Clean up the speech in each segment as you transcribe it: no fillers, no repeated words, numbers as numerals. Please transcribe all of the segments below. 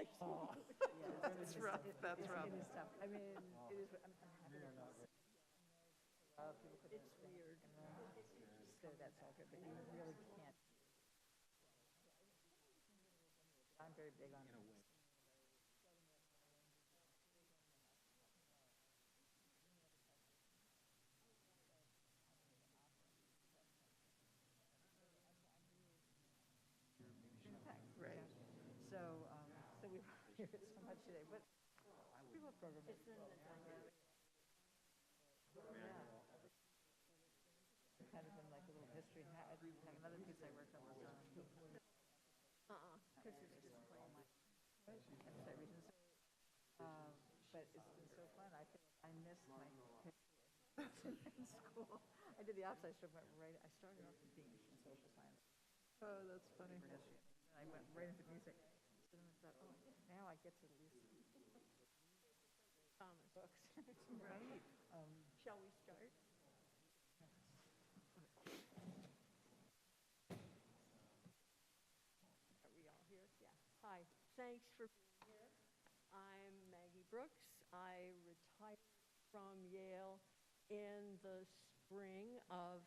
It's rough, that's rough. It is tough. I mean, it is, I'm happy to people put it's weird. So that's all good, but you really can't. I'm very big on Right. So, so we hear it so much today, but people have programs. It's in the dynamic. Yeah. Kind of in like a little history. I have another piece I worked on was because it's just all my episode reasons. But it's been so fun. I feel like I missed my in school. I did the opposite. I started off with being in social science. Oh, that's funny. For history. And I went right into music. So then I thought, oh, now I get to at least Thomas books. Right. Shall we start? Are we all here? Yeah. Hi, thanks for being here. I'm Maggie Brooks. I retired from Yale in the spring of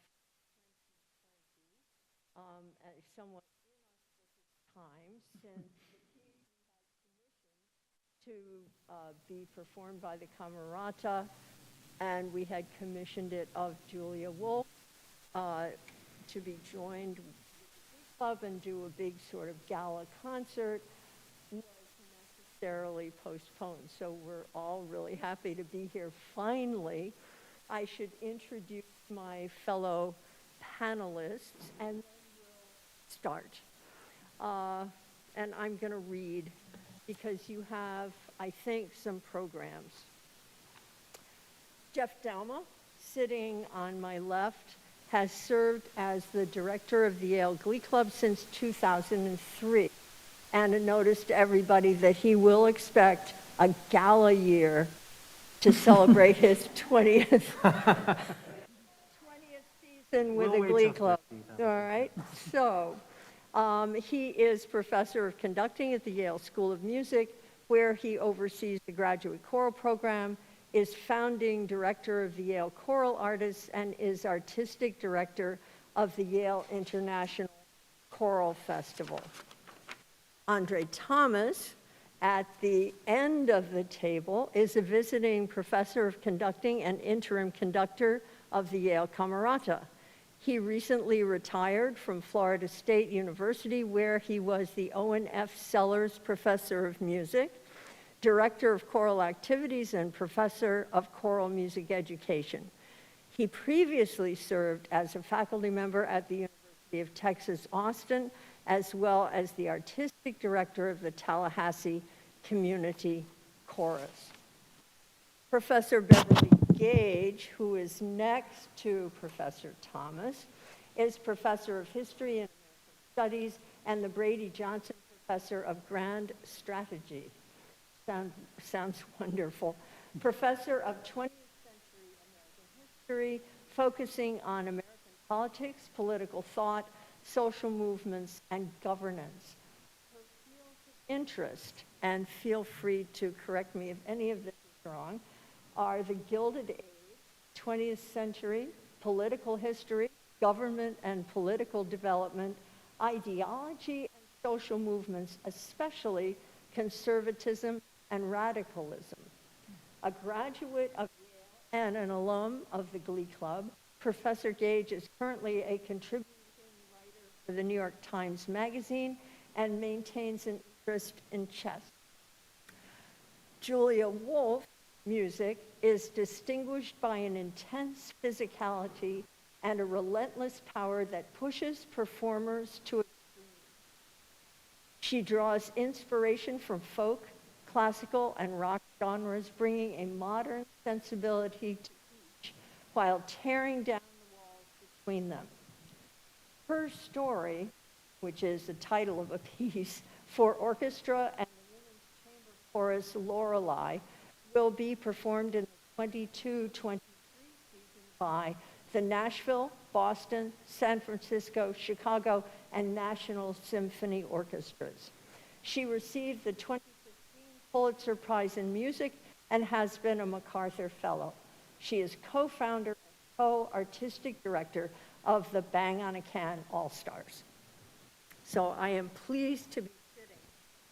2020, at somewhat inauspicious time since the piece had to be performed by the Camerata, and we had commissioned it of Julia Wolfe to be joined with the club and do a big sort of gala concert. Was necessarily postponed, so we're all really happy to be here finally. I should introduce my fellow panelists and then we'll start. And I'm going to read because you have, I think, some programs. Jeff Douma, sitting on my left, has served as the director of the Yale Glee Club since 2003. And a notice to everybody that he will expect a gala year to celebrate his 20th season with the Glee Club. All right, so he is professor of conducting at the Yale School of Music, where he oversees the graduate choral program, is founding director of the Yale Choral Artists, and is artistic director of the Yale International Choral Festival. André Thomas, at the end of the table, is a visiting professor of conducting and interim conductor of the Yale Camerata. He recently retired from Florida State University, where he was the Owen F. Sellers Professor of Music, Director of Choral Activities, and Professor of Choral Music Education. He previously served as a faculty member at the University of Texas, Austin, as well as the artistic director of the Tallahassee Community Chorus. Professor Beverly Gage, who is next to Professor Thomas, is professor of history and American studies and the Brady-Johnson Professor of Grand Strategy. Sounds wonderful. Professor of 20th century American history, focusing on American politics, political thought, social movements, and governance. Her fields of interest, and feel free to correct me if any of this is wrong, are the Gilded Age, 20th century, political history, government and political development, ideology and social movements, especially conservatism and radicalism. A graduate of Yale and an alum of the Glee Club, Professor Gage is currently a contributing writer for the New York Times Magazine and maintains an interest in chess. Julia Wolfe, music, is distinguished by an intense physicality and a relentless power that pushes performers to extremes. She draws inspiration from folk, classical, and rock genres, bringing a modern sensibility to each while tearing down the walls between them. Her story, which is the title of a piece for orchestra and the women's chamber chorus Lorelei, will be performed in the 22-23 season by the Nashville, Boston, San Francisco, Chicago, and National Symphony Orchestras. She received the 2015 Pulitzer Prize in Music and has been a MacArthur Fellow. She is co-founder and co-artistic director of the Bang on a Can All-Stars. So I am pleased to be sitting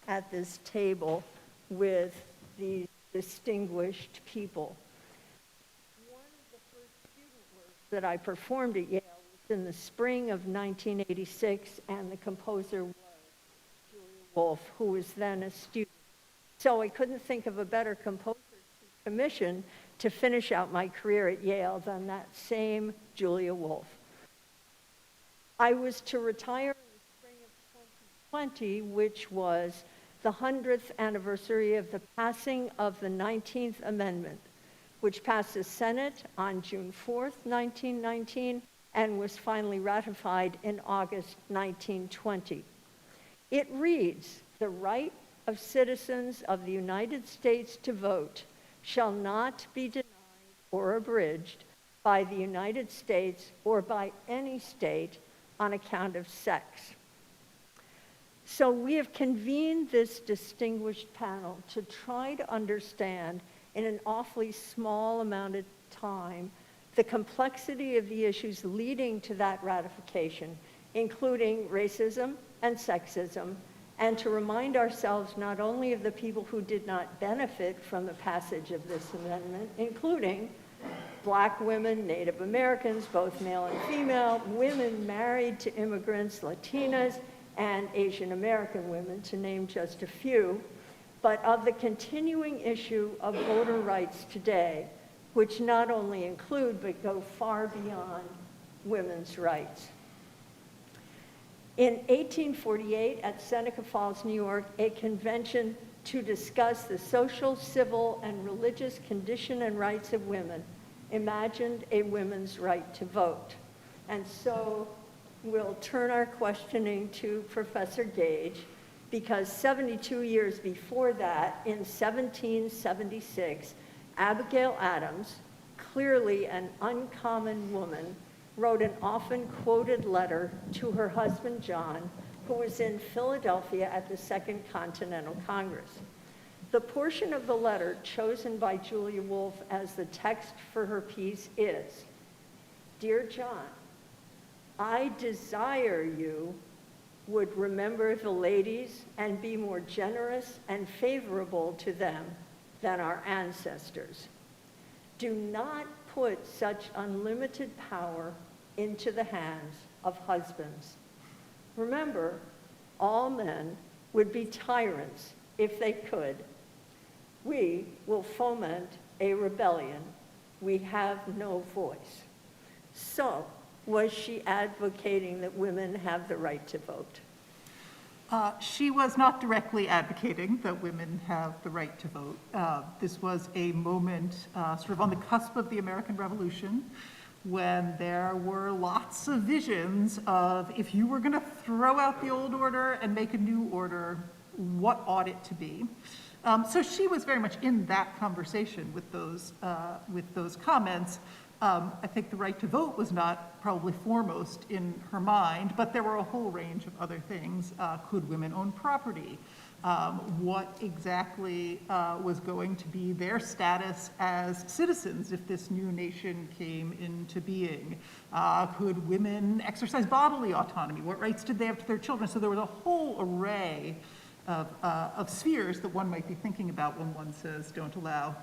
at this table with these distinguished people. One of the first student works that I performed at Yale was in the spring of 1986, and the composer was Julia Wolfe, who was then a student. So I couldn't think of a better composer to commission to finish out my career at Yale than that same Julia Wolfe. I was to retire in the spring of 2020, which was the 100th anniversary of the passing of the 19th Amendment, which passed the Senate on June 4th, 1919, and was finally ratified in August 1920. It reads, "The right of citizens of the United States to vote shall not be denied or abridged by the United States or by any state on account of sex." So we have convened this distinguished panel to try to understand in an awfully small amount of time the complexity of the issues leading to that ratification, including racism and sexism, and to remind ourselves not only of the people who did not benefit from the passage of this amendment, including Black women, Native Americans, both male and female, women married to immigrants, Latinas, and Asian American women, to name just a few, but of the continuing issue of voter rights today, which not only include but go far beyond women's rights. In 1848, at Seneca Falls, New York, a convention to discuss the social, civil, and religious condition and rights of women imagined a women's right to vote. And so we'll turn our questioning to Professor Gage, because 72 years before that, in 1776, Abigail Adams, clearly an uncommon woman, wrote an often quoted letter to her husband John, who was in Philadelphia at the Second Continental Congress. The portion of the letter chosen by Julia Wolfe as the text for her piece is, "Dear John, I desire you would remember the ladies and be more generous and favorable to them than our ancestors. Do not put such unlimited power into the hands of husbands. Remember, all men would be tyrants if they could. We will foment a rebellion. We have no voice." So, was she advocating that women have the right to vote? She was not directly advocating that women have the right to vote. This was a moment sort of on the cusp of the American Revolution, when there were lots of visions of, if you were going to throw out the old order and make a new order, what ought it to be? So she was very much in that conversation with those comments. I think the right to vote was not probably foremost in her mind, but there were a whole range of other things. Could women own property? What exactly was going to be their status as citizens if this new nation came into being? Could women exercise bodily autonomy? What rights did they have to their children? So there was a whole array of spheres that one might be thinking about when one says, don't allow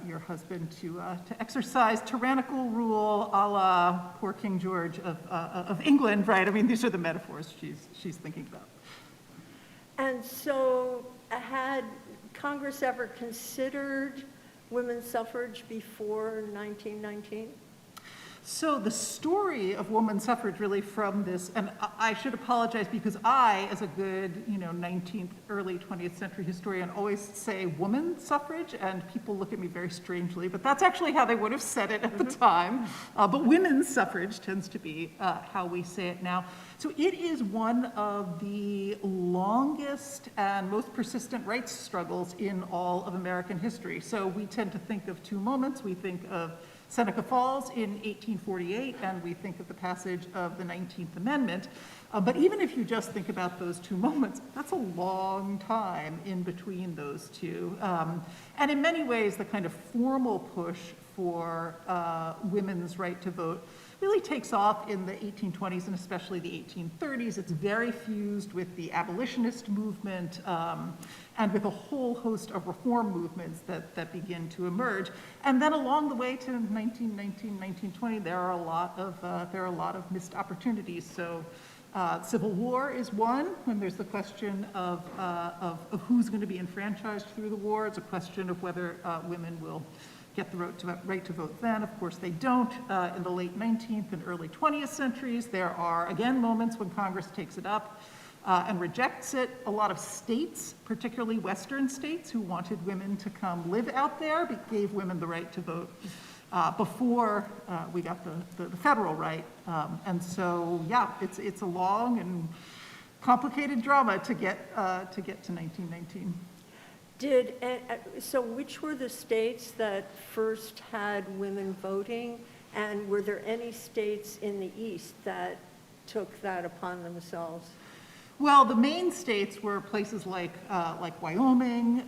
your husband to exercise tyrannical rule a la poor King George of England, right? I mean, these are the metaphors she's thinking about. And so had Congress ever considered women's suffrage before 1919? So the story of women's suffrage really from this, and I should apologize because I, as a good, 19th, early 20th century historian, always say women's suffrage, and people look at me very strangely, but that's actually how they would have said it at the time. But women's suffrage tends to be how we say it now. So it is one of the longest and most persistent rights struggles in all of American history. So we tend to think of two moments. We think of Seneca Falls in 1848, and we think of the passage of the 19th Amendment. But even if you just think about those two moments, that's a long time in between those two. And in many ways, the kind of formal push for women's right to vote really takes off in the 1820s and especially the 1830s. It's very fused with the abolitionist movement and with a whole host of reform movements that begin to emerge. And then along the way to 1919, 1920, there are a lot of missed opportunities. So Civil War is one, when there's the question of who's going to be enfranchised through the war. It's a question of whether women will get the right to vote then. Of course, they don't. In the late 19th and early 20th centuries, there are, again, moments when Congress takes it up and rejects it. A lot of states, particularly Western states, who wanted women to come live out there, gave women the right to vote before we got the federal right. And so, yeah, it's a long and complicated drama to get to 1919. So which were the states that first had women voting? And were there any states in the East that took that upon themselves? Well, the main states were places like Wyoming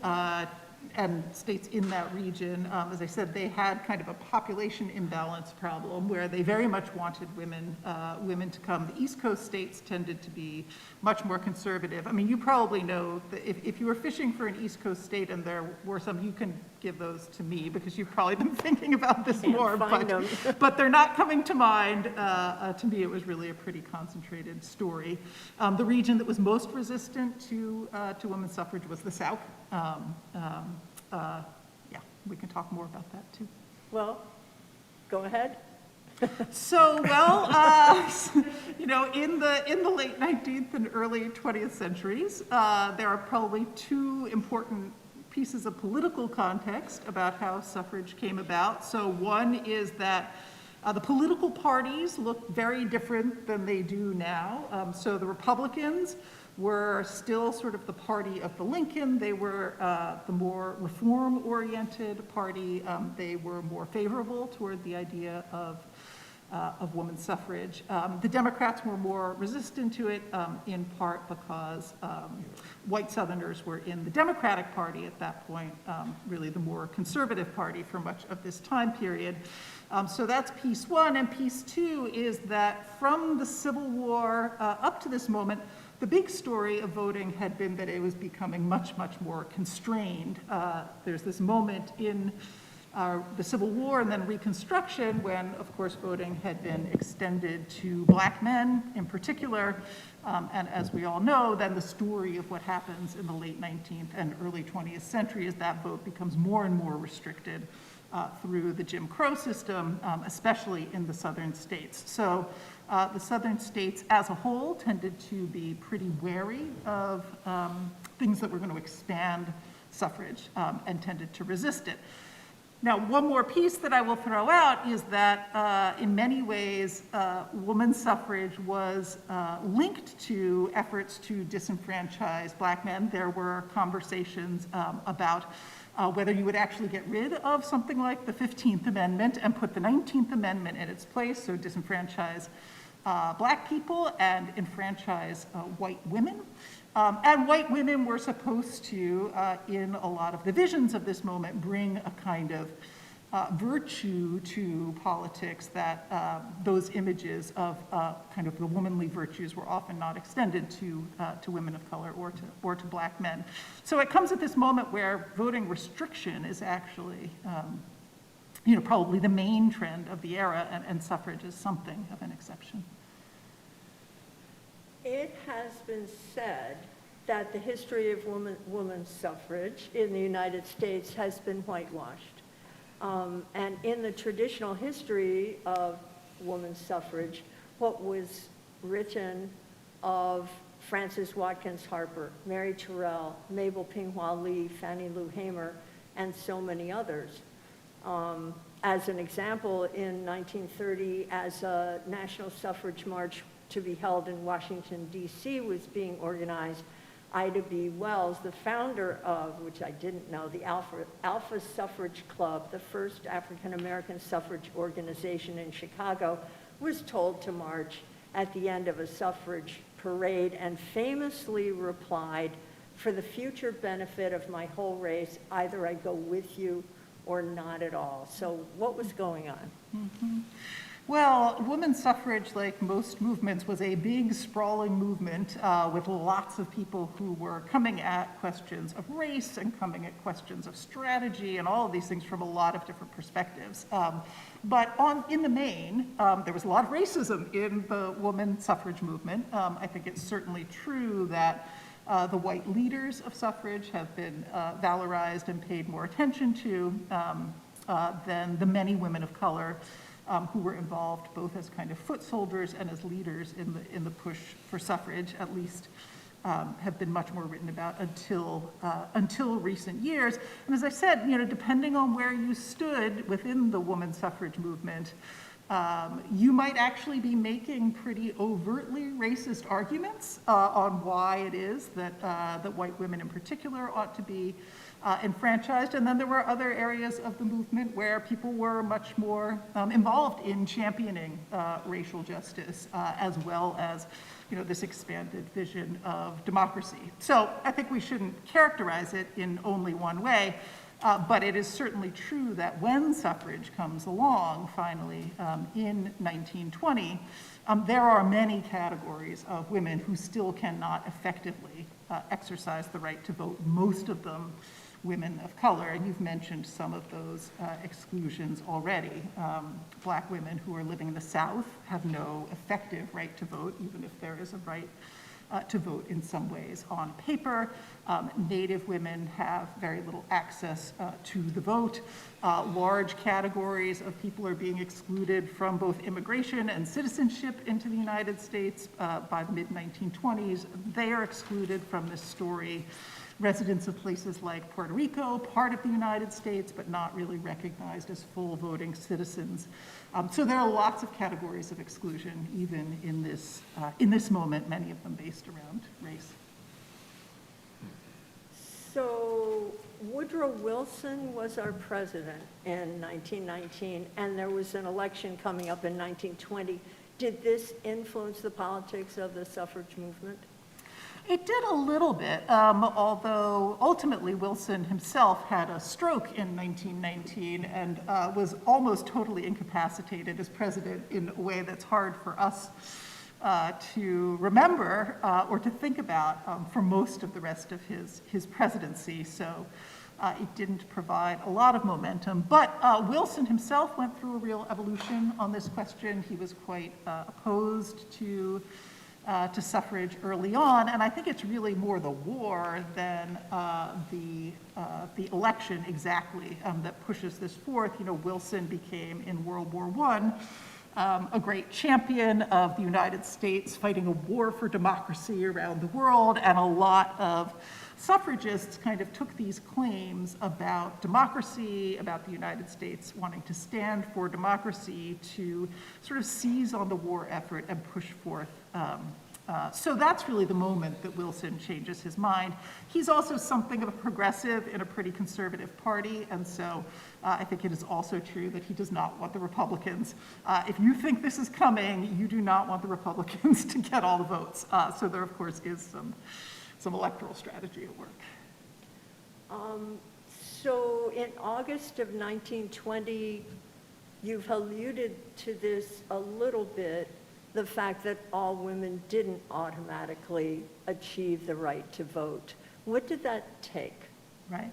and states in that region. As I said, they had kind of a population imbalance problem where they very much wanted women to come. The East Coast states tended to be much more conservative. I mean, you probably know that if you were fishing for an East Coast state and there were some, you can give those to me because you've probably been thinking about this more, but they're not coming to mind. To me, it was really a pretty concentrated story. The region that was most resistant to women's suffrage was the South. Yeah, we can talk more about that too. Well, go ahead. So, well, you know, in the late 19th and early 20th centuries, there are probably two important pieces of political context about how suffrage came about. So one is that the political parties look very different than they do now. So the Republicans were still sort of the party of the Lincoln. They were the more reform-oriented party. They were more favorable toward the idea of women's suffrage. The Democrats were more resistant to it, in part because white Southerners were in the Democratic Party at that point, really the more conservative party for much of this time period. So that's piece one. And piece two is that from the Civil War up to this moment, the big story of voting had been that it was becoming much, much more constrained. There's this moment in the Civil War and then Reconstruction when, of course, voting had been extended to black men in particular. And as we all know, then the story of what happens in the late 19th and early 20th century is that vote becomes more and more restricted through the Jim Crow system, especially in the southern states. So the southern states as a whole tended to be pretty wary of things that were going to expand suffrage and tended to resist it. Now, one more piece that I will throw out is that in many ways, women's suffrage was linked to efforts to disenfranchise black men. There were conversations about whether you would actually get rid of something like the 15th Amendment and put the 19th Amendment in its place, so disenfranchise black people and enfranchise white women. And white women were supposed to, in a lot of the visions of this moment, bring a kind of virtue to politics that those images of kind of the womanly virtues were often not extended to women of color or to black men. So it comes at this moment where voting restriction is actually, you know, probably the main trend of the era, and suffrage is something of an exception. It has been said that the history of women's suffrage in the United States has been whitewashed. And in the traditional history of women's suffrage, what was written of Frances Watkins Harper, Mary Terrell, Mabel Pinghua Lee, Fannie Lou Hamer, and so many others. As an example, in 1930, as a national suffrage march to be held in Washington, D.C. was being organized, Ida B. Wells, the founder of, which I didn't know, the Alpha Suffrage Club, the first African-American suffrage organization in Chicago, was told to march at the end of a suffrage parade and famously replied, "For the future benefit of my whole race, either I go with you or not at all." So what was going on? Well, women's suffrage, like most movements, was a big, sprawling movement with lots of people who were coming at questions of race and coming at questions of strategy and all of these things from a lot of different perspectives. But in the main, there was a lot of racism in the women's suffrage movement. I think it's certainly true that the white leaders of suffrage have been valorized and paid more attention to than the many women of color who were involved both as kind of foot soldiers and as leaders in the push for suffrage, at least have been much more written about until recent years. And as I said, depending on where you stood within the women's suffrage movement, you might actually be making pretty overtly racist arguments on why it is that white women in particular ought to be enfranchised. And then there were other areas of the movement where people were much more involved in championing racial justice, as well as this expanded vision of democracy. So I think we shouldn't characterize it in only one way. But it is certainly true that when suffrage comes along, finally, in 1920, there are many categories of women who still cannot effectively exercise the right to vote, most of them women of color, and you've mentioned some of those exclusions already. Black women who are living in the South have no effective right to vote, even if there is a right to vote in some ways on paper. Native women have very little access to the vote. Large categories of people are being excluded from both immigration and citizenship into the United States by the mid-1920s. They are excluded from this story. Residents of places like Puerto Rico, part of the United States, but not really recognized as full voting citizens. So there are lots of categories of exclusion, even in this moment, many of them based around race. So Woodrow Wilson was our president in 1919, and there was an election coming up in 1920. Did this influence the politics of the suffrage movement? It did a little bit, although ultimately Wilson himself had a stroke in 1919 and was almost totally incapacitated as president in a way that's hard for us to remember or to think about for most of the rest of his presidency. So it didn't provide a lot of momentum. But Wilson himself went through a real evolution on this question. He was quite opposed to suffrage early on, and I think it's really more the war than the election exactly that pushes this forth. Wilson became in World War I a great champion of the United States fighting a war for democracy around the world, and a lot of suffragists kind of took these claims about democracy, about the United States wanting to stand for democracy, to sort of seize on the war effort and push forth. So that's really the moment that Wilson changes his mind. He's also something of a progressive in a pretty conservative party, and so I think it is also true that he does not want the Republicans. If you think this is coming, you do not want the Republicans to get all the votes. So there, of course, is some electoral strategy at work. So in August of 1920, you've alluded to this a little bit, the fact that all women didn't automatically achieve the right to vote. What did that take? Right.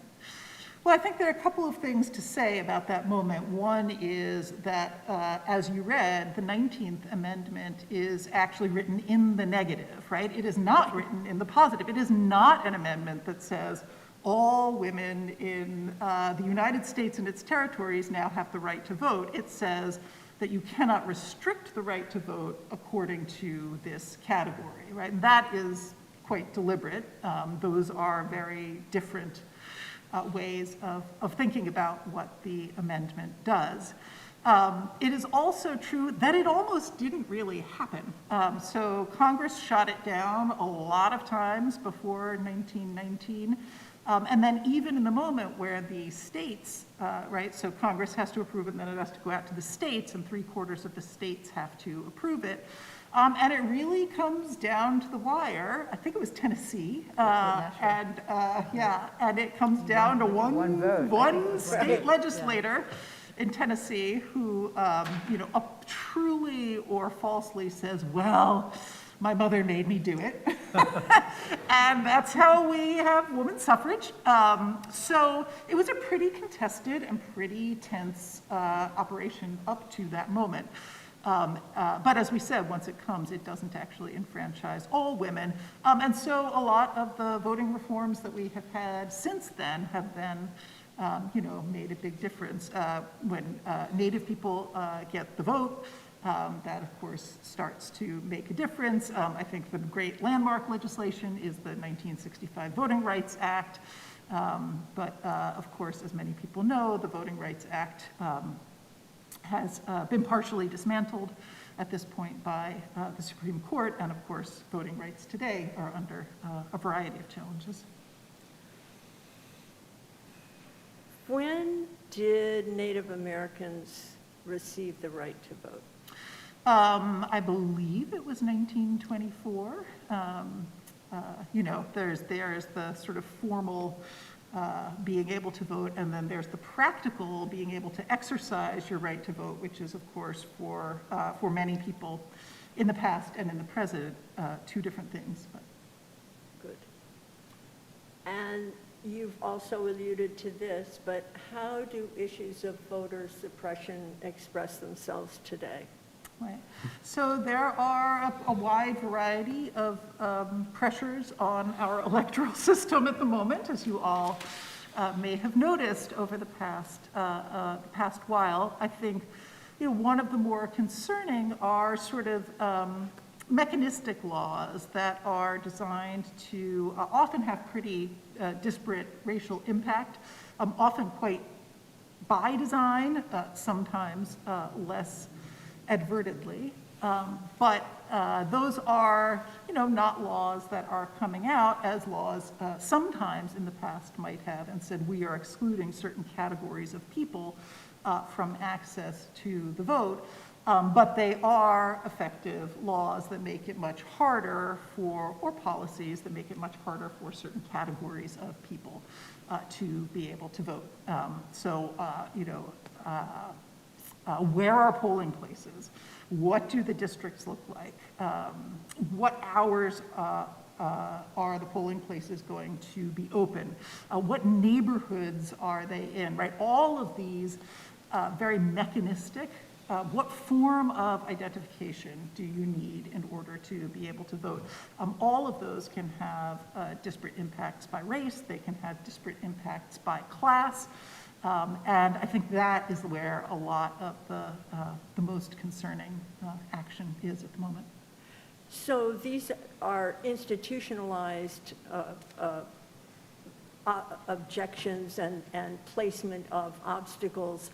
Well, I think there are a couple of things to say about that moment. One is that, as you read, the 19th Amendment is actually written in the negative, right? It is not written in the positive. It is not an amendment that says all women in the United States and its territories now have the right to vote. It says that you cannot restrict the right to vote according to this category, right? And that is quite deliberate. Those are very different ways of thinking about what the amendment does. It is also true that it almost didn't really happen. So Congress shot it down a lot of times before 1919. And then even in the moment where the states, right, so Congress has to approve it, and then it has to go out to the states, and 3/4 of the states have to approve it. And it really comes down to the wire. I think it was Tennessee. And it comes down to One vote. one state legislator in Tennessee who, truly or falsely says, well, my mother made me do it. And that's how we have women's suffrage. So it was a pretty contested and pretty tense operation up to that moment. But as we said, once it comes, it doesn't actually enfranchise all women. And so a lot of the voting reforms that we have had since then have then, made a big difference. When Native people get the vote, that of course starts to make a difference. I think the great landmark legislation is the 1965 Voting Rights Act. But of course, as many people know, the Voting Rights Act has been partially dismantled at this point by the Supreme Court, and of course, voting rights today are under a variety of challenges. When did Native Americans receive the right to vote? I believe it was 1924. There's the sort of formal being able to vote, and then there's the practical being able to exercise your right to vote, which is, of course, for many people in the past and in the present, two different things. But. Good. And you've also alluded to this, but how do issues of voter suppression express themselves today? Right. So there are a wide variety of pressures on our electoral system at the moment, as you all may have noticed over the past while. I think one of the more concerning are sort of mechanistic laws that are designed to often have pretty disparate racial impact, often quite by design, sometimes less advertedly. But those are, not laws that are coming out as laws sometimes in the past might have and said we are excluding certain categories of people from access to the vote. But they are effective laws that make it much harder or policies that make it much harder for certain categories of people to be able to vote. Where are polling places? What do the districts look like? What hours are the polling places going to be open? What neighborhoods are they in, right? All of these very mechanistic, what form of identification do you need in order to be able to vote? All of those can have disparate impacts by race, they can have disparate impacts by class, and I think that is where a lot of the most concerning action is at the moment. So these are institutionalized objections and placement of obstacles.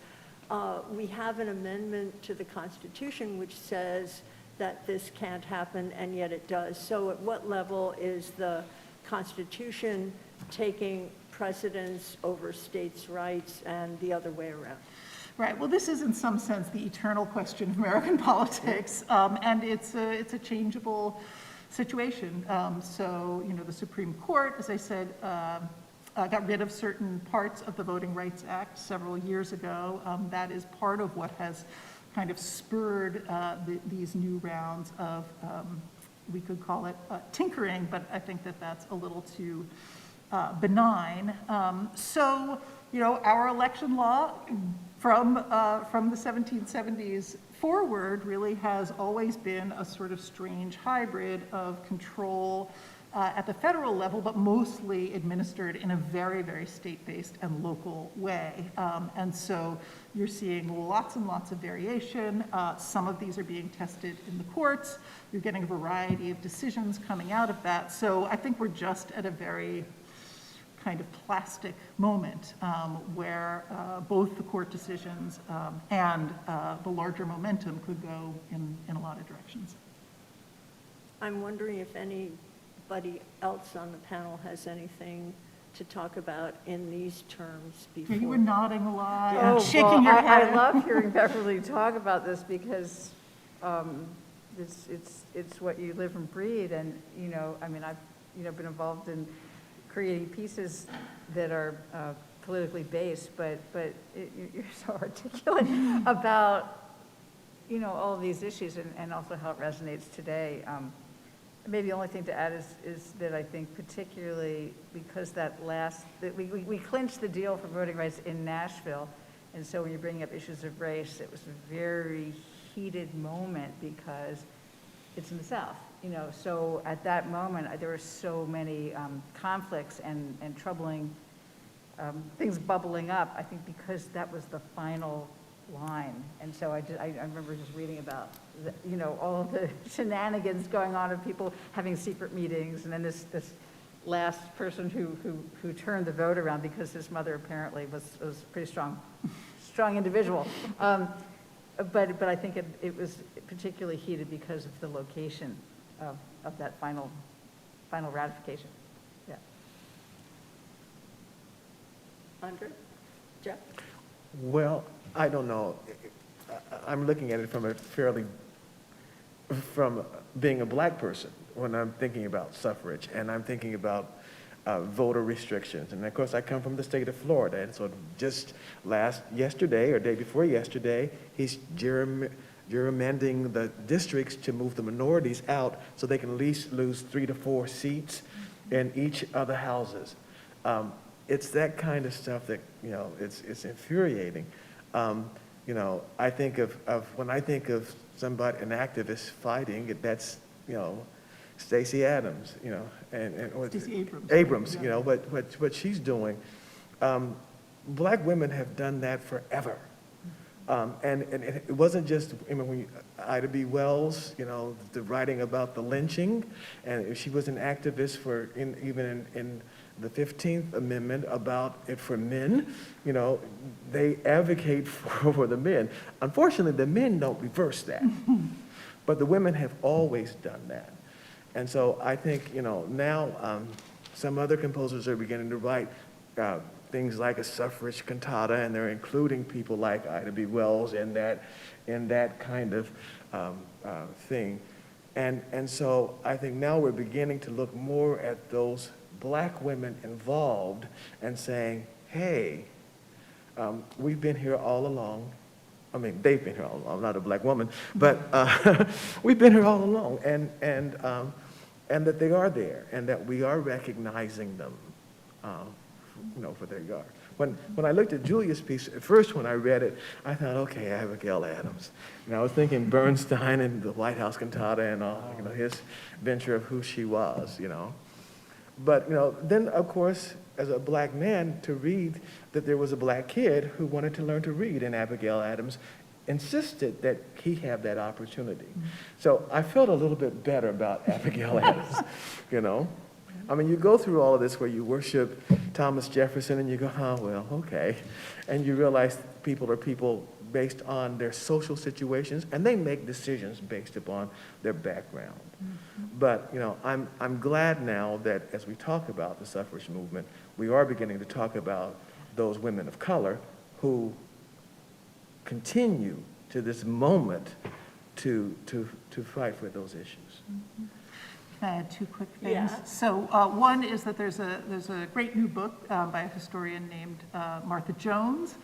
We have an amendment to the Constitution which says that this can't happen, and yet it does. So at what level is the Constitution taking precedence over states' rights and the other way around? Right, well, this is in some sense the eternal question of American politics, and it's a changeable situation. The Supreme Court, as I said, got rid of certain parts of the Voting Rights Act several years ago. That is part of what has kind of spurred these new rounds of, we could call it tinkering, but I think that that's a little too benign. Our election law from the 1770s forward really has always been a sort of strange hybrid of control at the federal level, but mostly administered in a very, very state-based and local way. And so you're seeing lots and lots of variation. Some of these are being tested in the courts. You're getting a variety of decisions coming out of that. So I think we're just at a very kind of plastic moment where both the court decisions and the larger momentum could go in a lot of directions. I'm wondering if anybody else on the panel has anything to talk about in these terms before. You were nodding a lot, Oh, shaking your head. I love hearing Beverly talk about this because it's what you live and breathe, and, I mean, I've, been involved in creating pieces that are politically based, but you're so articulate about, all of these issues and also how it resonates today. Maybe the only thing to add is that I think particularly because that we clinched the deal for voting rights in Nashville, and so when you're bringing up issues of race, it was a very heated moment because it's in the South, so at that moment, there were so many conflicts and troubling things bubbling up, I think because that was the final line. And so I remember just reading about, all of the shenanigans going on of people having secret meetings, and then this last person who turned the vote around because his mother apparently was a pretty strong individual. But I think it was particularly heated because of the location of that final ratification. Yeah. André? Jeff? Well, I don't know. I'm looking at it from being a black person when I'm thinking about suffrage, and I'm thinking about voter restrictions. And of course, I come from the state of Florida, and so just yesterday or day before yesterday, he's gerrymandering the districts to move the minorities out so they can at least lose 3 to 4 seats in each of the houses. It's that kind of stuff that, it's infuriating. I think when I think of somebody, an activist fighting, that's, Stacey Abrams, Stacey Abrams, yeah. What she's doing. Black women have done that forever. And it wasn't just, when Ida B. Wells, the writing about the lynching, and she was an activist even in the 15th Amendment about it for men. They advocate for the men. Unfortunately, the men don't reverse that, but the women have always done that. And so I think, now some other composers are beginning to write things like a suffrage cantata, and they're including people like Ida B. Wells in that kind of thing. And so I think now we're beginning to look more at those black women involved and saying, hey, we've been here all along. I mean, they've been here all along. I'm not a black woman, but we've been here all along, and that they are there, and that we are recognizing them, for their yard. When I looked at Julia's piece, at first when I read it, I thought, okay, Abigail Adams. And I was thinking Bernstein and the White House cantata and all, his venture of who she was, But, then, of course, as a black man, to read that there was a black kid who wanted to learn to read, and Abigail Adams insisted that he have that opportunity. So I felt a little bit better about Abigail Adams, I mean, you go through all of this where you worship Thomas Jefferson and you go, oh, well, okay. And you realize people are people based on their social situations, and they make decisions based upon their background. But, I'm glad now that as we talk about the suffrage movement, we are beginning to talk about those women of color who continue to this moment to fight for those issues. Can I add 2 quick things? Yeah. So one is that there's a great new book by a historian named Martha Jones.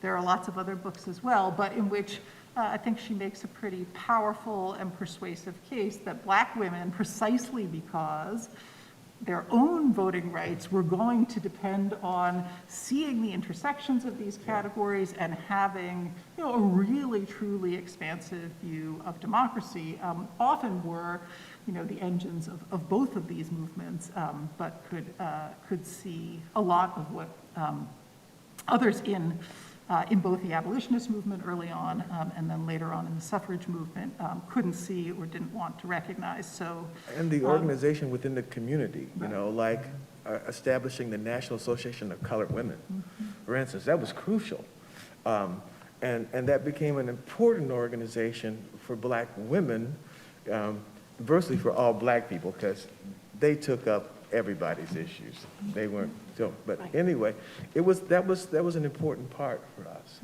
There are lots of other books as well, but in which I think she makes a pretty powerful and persuasive case that black women, precisely because their own voting rights were going to depend on seeing the intersections of these categories and having, a really truly expansive view of democracy, often were, the engines of both of these movements, but could see a lot of what others in both the abolitionist movement early on and then later on in the suffrage movement couldn't see or didn't want to recognize. So, and the organization within the community, like establishing the National Association of Colored Women, for instance, that was crucial. And that became an important organization for black women, virtually for all black people, because they took up everybody's issues. They weren't, but anyway, that was an important part for us.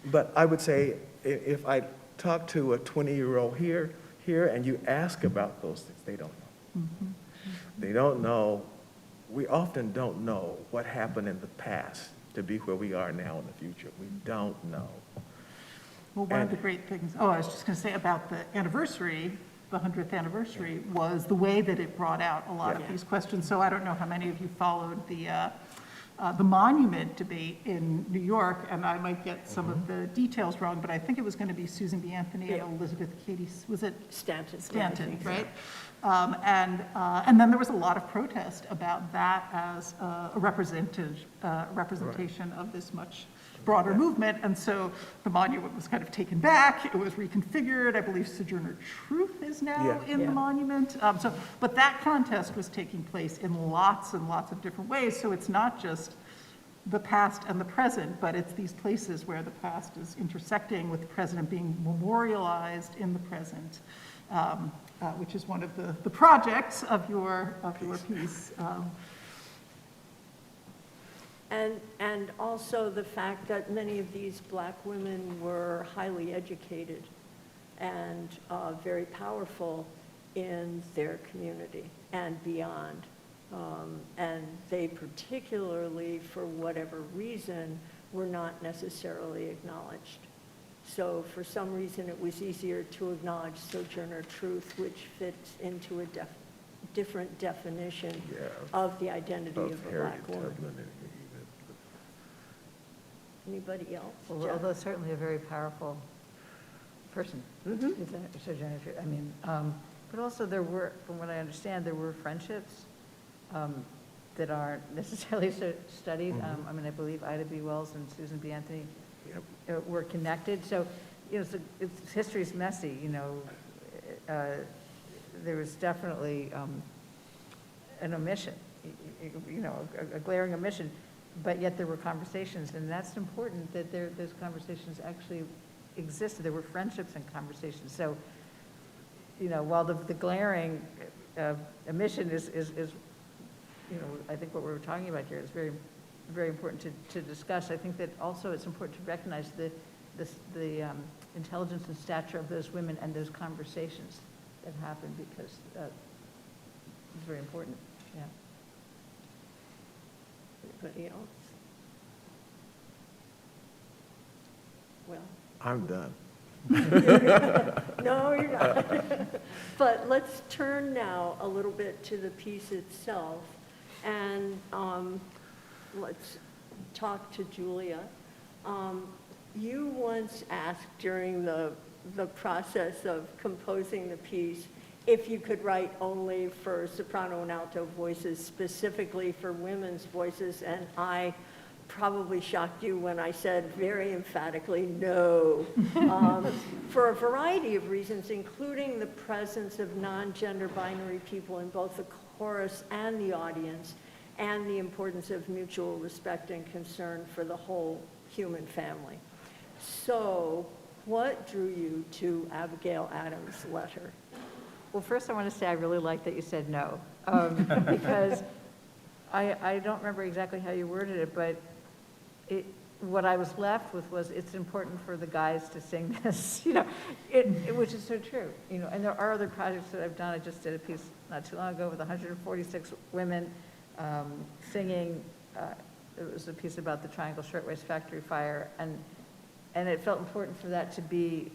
But I would say, if I talk to a 20-year-old here, here and you ask about those things, they don't know. They don't know, we often don't know what happened in the past to be where we are now in the future. We don't know. Well, one of the great things, I was just going to say about the anniversary, the 100th anniversary, was the way that it brought out a lot of these questions. So I don't know how many of you followed the monument debate in New York, and I might get some of the details wrong, but I think it was going to be Susan B. Anthony and Elizabeth Cady, was it? Stanton. Stanton, right? And then there was a lot of protest about that as a representation of this much broader movement, and so the monument was kind of taken back, it was reconfigured, I believe Sojourner Truth is now in the monument. But that contest was taking place in lots and lots of different ways, so it's not just the past and the present, but it's these places where the past is intersecting with the present and being memorialized in the present, which is one of the projects of your piece. And also the fact that many of these Black women were highly educated and very powerful in their community and beyond. And they particularly, for whatever reason, were not necessarily acknowledged. So for some reason, it was easier to acknowledge Sojourner Truth, which fits into a different definition of the identity of a Black woman. Anybody else? Well, although certainly a very powerful person, Sojourner Truth. I mean, but also there were, from what I understand, there were friendships that aren't necessarily studied. I mean, I believe Ida B. Wells and Susan B. Anthony were connected. So, you know, history's messy, you know. There was definitely an omission, you know, a glaring omission. But yet there were conversations, and that's important that those conversations actually existed. There were friendships and conversations. So, you know, while the glaring omission is, you know, I think what we're talking about here is very, very important to discuss. I think that also it's important to recognize the intelligence and stature of those women and those conversations that happened, because it's very important. Yeah. Anybody else? Well. I'm done. No, you're not. But let's turn now a little bit to the piece itself, and let's talk to Julia. You once asked during the process of composing the piece if you could write only for soprano and alto voices, specifically for women's voices, and I probably shocked you when I said very emphatically no, for a variety of reasons, including the presence of non-gender binary people in both the chorus and the audience, and the importance of mutual respect and concern for the whole human family. So, what drew you to Abigail Adams' letter? Well, first I want to say I really like that you said no, because I don't remember exactly how you worded it, but what I was left with was it's important for the guys to sing this, you know, which is so true, you know. And there are other projects that I've done. I just did a piece not too long ago with 146 women singing. It was a piece about the Triangle Shirtwaist Factory fire, and it felt important for that to be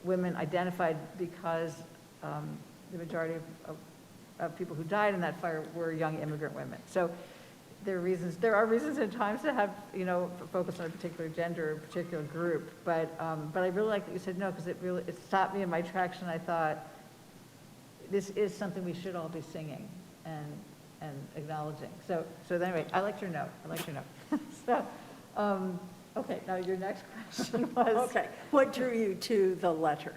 women identified because the majority of people who died in that fire were young immigrant women. So there are reasons at times to have, you know, focus on a particular gender or a particular group, but I really like that you said no, because it stopped me in my tracks, and I thought this is something we should all be singing and acknowledging. So anyway, I liked your no. So, okay, now your next question was? Okay, what drew you to the letter?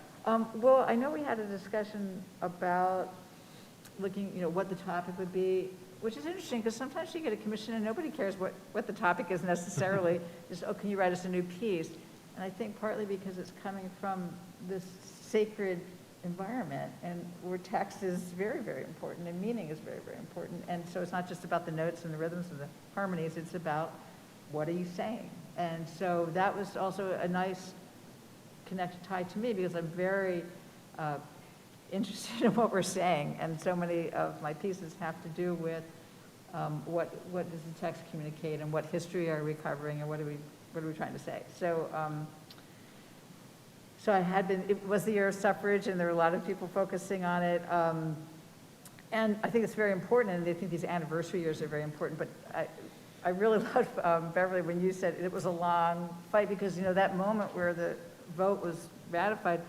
Well, I know we had a discussion about looking, you know, what the topic would be, which is interesting, because sometimes you get a commission and nobody cares what the topic is necessarily. Just, oh, can you write us a new piece? And I think partly because it's coming from this sacred environment, and where text is very, very important, and meaning is very, very important. And so it's not just about the notes and the rhythms and the harmonies, it's about what are you saying? And so that was also a nice connected tie to me, because I'm very interested in what we're saying. And so many of my pieces have to do with what does the text communicate, and what history are we covering, and what are we trying to say? So, so it was the year of suffrage, and there were a lot of people focusing on it. And I think it's very important, and I think these anniversary years are very important, but I really loved, Beverly, when you said it was a long fight, because, you know, that moment where the vote was ratified,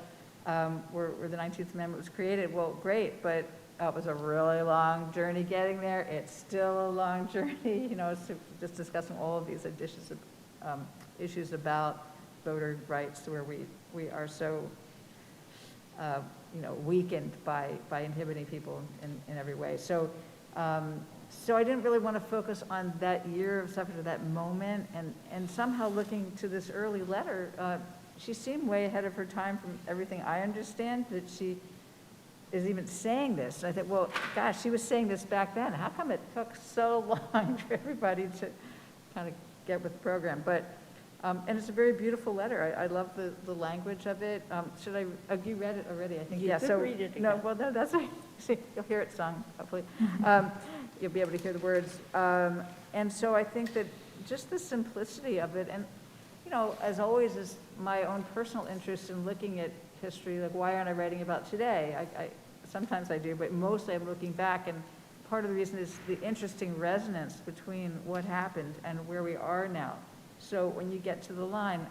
where the 19th Amendment was created, well, great, but it was a really long journey getting there. It's still a long journey, you know, so just discussing all of these issues about voter rights, where we are so, you know, weakened by inhibiting people in every way. So, so I didn't really want to focus on that year of suffrage, or that moment, and somehow looking to this early letter, she seemed way ahead of her time from everything I understand, that she is even saying this. And I think, well, gosh, she was saying this back then. How come it took so long for everybody to kind of get with the program? But, and it's a very beautiful letter. I love the language of it. Should I, you read it already, I think? You Yeah, could so, read it no, again. well, no, that's right. See, you'll hear it sung, hopefully. You'll be able to hear the words. And so I think that just the simplicity of it, and, you know, as always, is my own personal interest in looking at history, like, why aren't I writing about today? Sometimes I do, but mostly I'm looking back, and part of the reason is the interesting resonance between what happened and where we are now. So when you get to the line,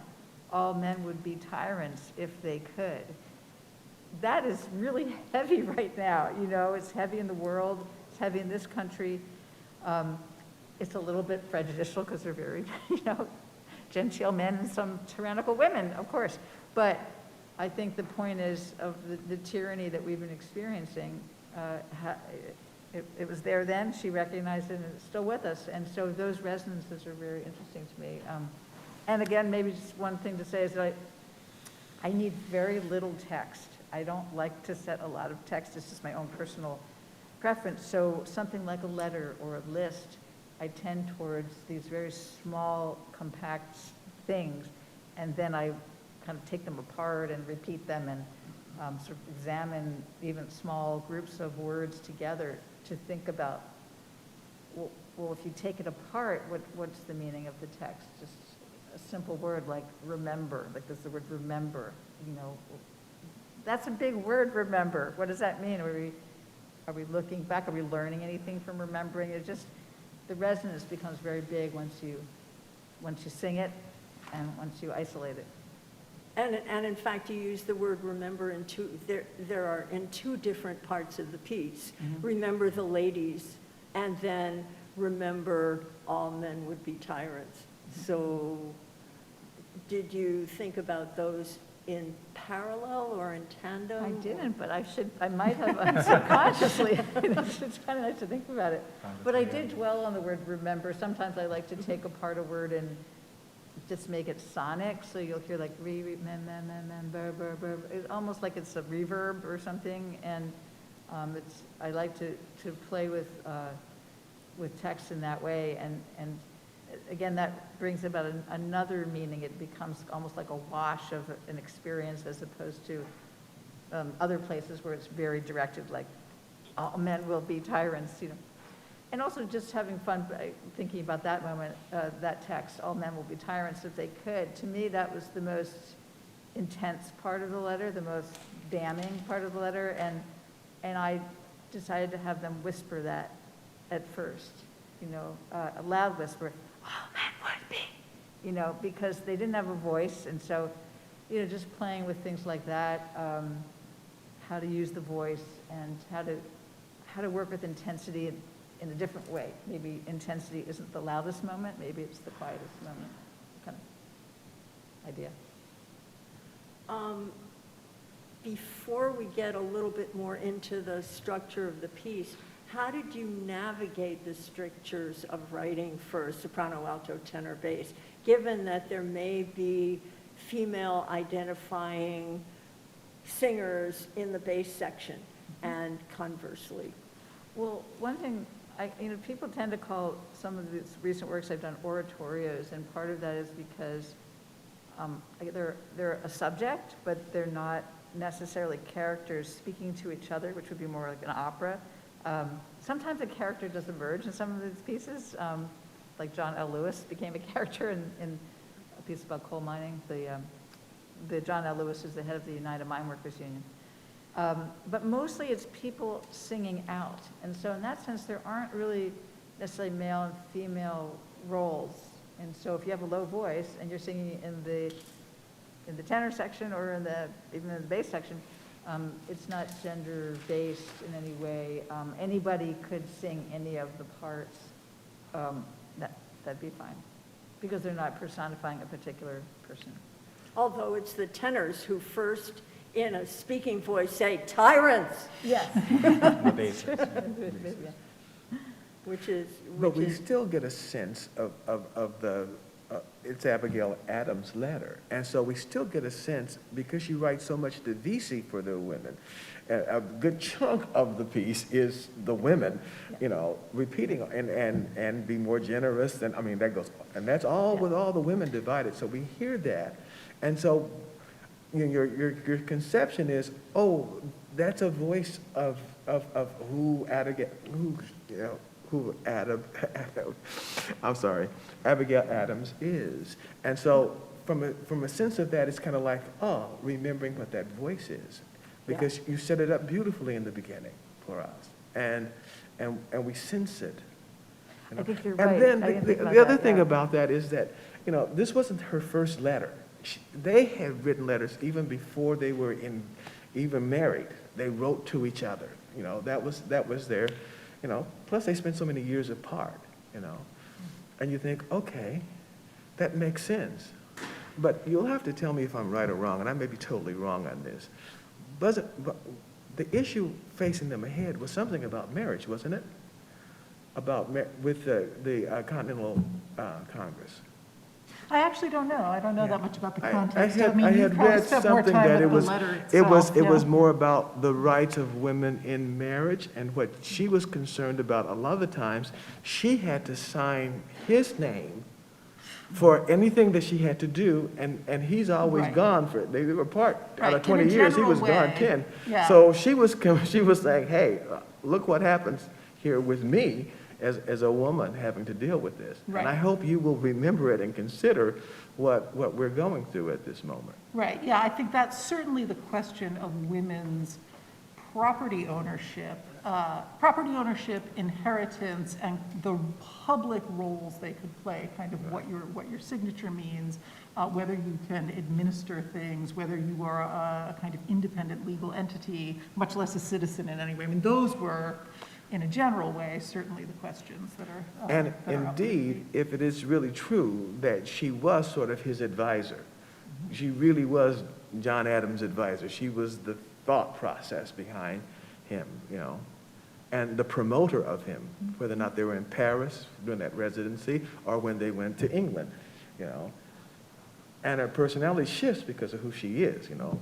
all men would be tyrants if they could, that is really heavy right now. You know, it's heavy in the world, it's heavy in this country. It's a little bit prejudicial because they're very, you know, genteel men and some tyrannical women, of course. But I think the point is of the tyranny that we've been experiencing, it was there then, she recognized it, and it's still with us. And so those resonances are very interesting to me. And again, maybe just one thing to say is that I need very little text. I don't like to set a lot of text. It's just my own personal preference. So something like a letter or a list, I tend towards these very small, compact things, and then I kind of take them apart and repeat them, and sort of examine even small groups of words together to think about, well, if you take it apart, what's the meaning of the text? Just a simple word like remember, like there's the word remember, you know. That's a big word, remember. What does that mean? Are we looking back? Are we learning anything from remembering? It just, the resonance becomes very big once you sing it and once you isolate it. And in fact, you use the word remember in there are in two different parts of the piece. Mm-hmm. Remember the ladies, and then remember all men would be tyrants. So did you think about those in parallel or in tandem? I didn't, but I might have subconsciously. It's kind of nice to think about it. But I did dwell on the word remember. Sometimes I like to take apart a word and just make it sonic, so you'll hear like remember, it's almost like it's a reverb or something. And I like to play with text in that way, and again, that brings about another meaning. It becomes almost like a wash of an experience, as opposed to other places where it's very directed, like all men will be tyrants, you know. And also just having fun by thinking about that moment, that text, all men will be tyrants if they could. To me, that was the most intense part of the letter, the most damning part of the letter, and I decided to have them whisper that at first, you know, a loud whisper, all men would be, you know, because they didn't have a voice. And so, you know, just playing with things like that, how to use the voice, and how to work with intensity in a different way. Maybe intensity isn't the loudest moment, maybe it's the quietest moment, kind of idea. Before we get a little bit more into the structure of the piece, how did you navigate the strictures of writing for soprano, alto, tenor, bass, given that there may be female identifying singers in the bass section, and conversely? Well, one thing, you know, people tend to call some of these recent works I've done oratorios, and part of that is because they're a subject, but they're not necessarily characters speaking to each other, which would be more like an opera. Sometimes a character does emerge in some of these pieces, like John L. Lewis became a character in a piece about coal mining. The John L. Lewis is the head of the United Mine Workers Union. But mostly it's people singing out. And so in that sense, there aren't really necessarily male and female roles. And so if you have a low voice and you're singing in the tenor section or even in the bass section, it's not gender-based in any way. Anybody could sing any of the parts. That'd be fine, because they're not personifying a particular person. Although it's the tenors who first, in a speaking voice, say tyrants, Yes. But we still get a sense of the, it's Abigail Adams' letter. And so we still get a sense, because she writes so much divisi for the women, a good chunk of the piece is the women, you know, repeating and be more generous. And I mean, that goes, and that's all with all the women divided. So we hear that. And so you know, your conception is, oh, that's a voice of who Abigail, Abigail Adams is. And so from a sense of that, it's kind of like, oh, remembering what that voice is. Because you set it up beautifully in the beginning for us. And we sense it. You know? I think you're right. And then the other thing about that is that, you know, this wasn't her first letter. They had written letters even before they were even married. They wrote to each other. You know, that was their, you know, plus they spent so many years apart, you know. And you think, okay, that makes sense. But you'll have to tell me if I'm right or wrong, and I may be totally wrong on this. But the issue facing them ahead was something about marriage, wasn't it? With the Continental Congress. I actually don't know. I don't know that much about the I context. had read something that it was more about the rights of women in marriage, and what she was concerned about a lot of the times, she had to sign his name for anything that she had to do, and he's always gone for it. They were apart out of 20 years, he was gone 10. Yeah. So she was saying, hey, look what happens here with me as a woman having to deal with this. Right. And I hope you will remember it and consider what we're going through at this moment. Right, yeah, I think that's certainly the question of women's property ownership, inheritance, and the public roles they could play, kind of what your signature means, whether you can administer things, whether you are a kind of independent legal entity, much less a citizen in any way. I mean, those were, in a general way, certainly the questions that are And that are up for indeed, debate. if it is really true that she was sort of his advisor, she really was John Adams' advisor. She was the thought process behind him, you know, and the promoter of him, whether or not they were in Paris during that residency or when they went to England, you know. And her personality shifts because of who she is, you know.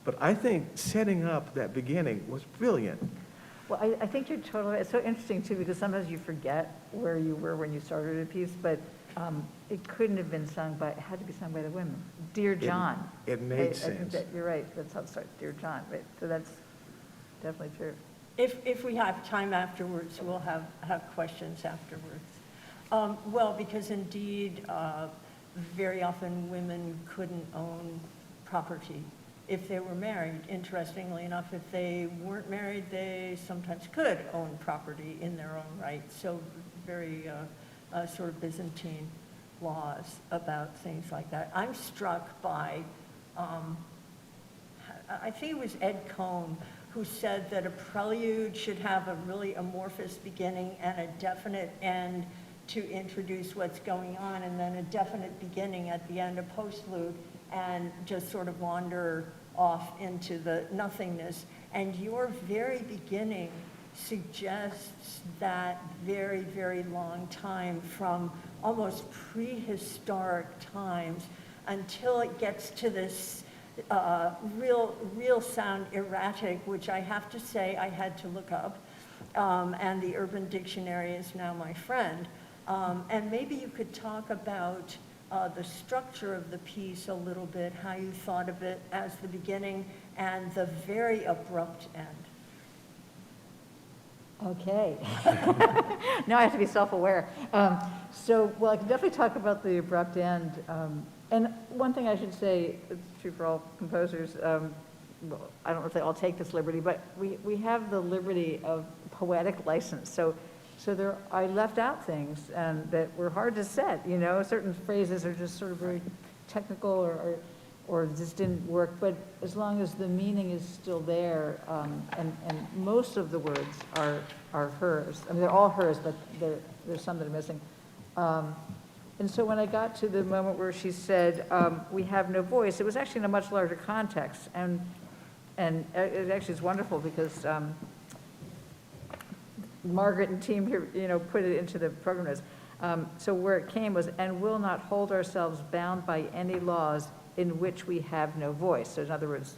But I think setting up that beginning was brilliant. Well, I think you're totally right. It's so interesting, too, because sometimes you forget where you were when you started a piece, but it couldn't have been sung by, it had to be sung by the women. Dear John. It made I think sense. that you're right, that's how it starts, Dear John, right? So that's definitely true. If we have time afterwards, we'll have questions afterwards. Well, because indeed, very often women couldn't own property if they were married. Interestingly enough, if they weren't married, they sometimes could own property in their own right. So very sort of Byzantine laws about things like that. I'm struck by, I think it was Ed Cohn, who said that a prelude should have a really amorphous beginning and a definite end to introduce what's going on, and then a definite beginning at the end, a postlude, and just sort of wander off into the nothingness. And your very beginning suggests that very, very long time from almost prehistoric times until it gets to this real sound erratic, which I have to say I had to look up, and the Urban Dictionary is now my friend. And maybe you could talk about the structure of the piece a little bit, how you thought of it as the beginning and the very abrupt end. Okay. Now I have to be self-aware. Well, I can definitely talk about the abrupt end. And one thing I should say, it's true for all composers, well, I don't know if they all take this liberty, but we have the liberty of poetic license. So I left out things that were hard to set, you know, certain phrases are just sort of very technical or just didn't work, but as long as the meaning is still there, and most of the words are hers. I mean, they're all hers, but there's some that are missing. And so when I got to the moment where she said, we have no voice, it was actually in a much larger context. And it actually is wonderful because Margaret and team here, you know, put it into the program notes. So where it came was, and will not hold ourselves bound by any laws in which we have no voice. So in other words,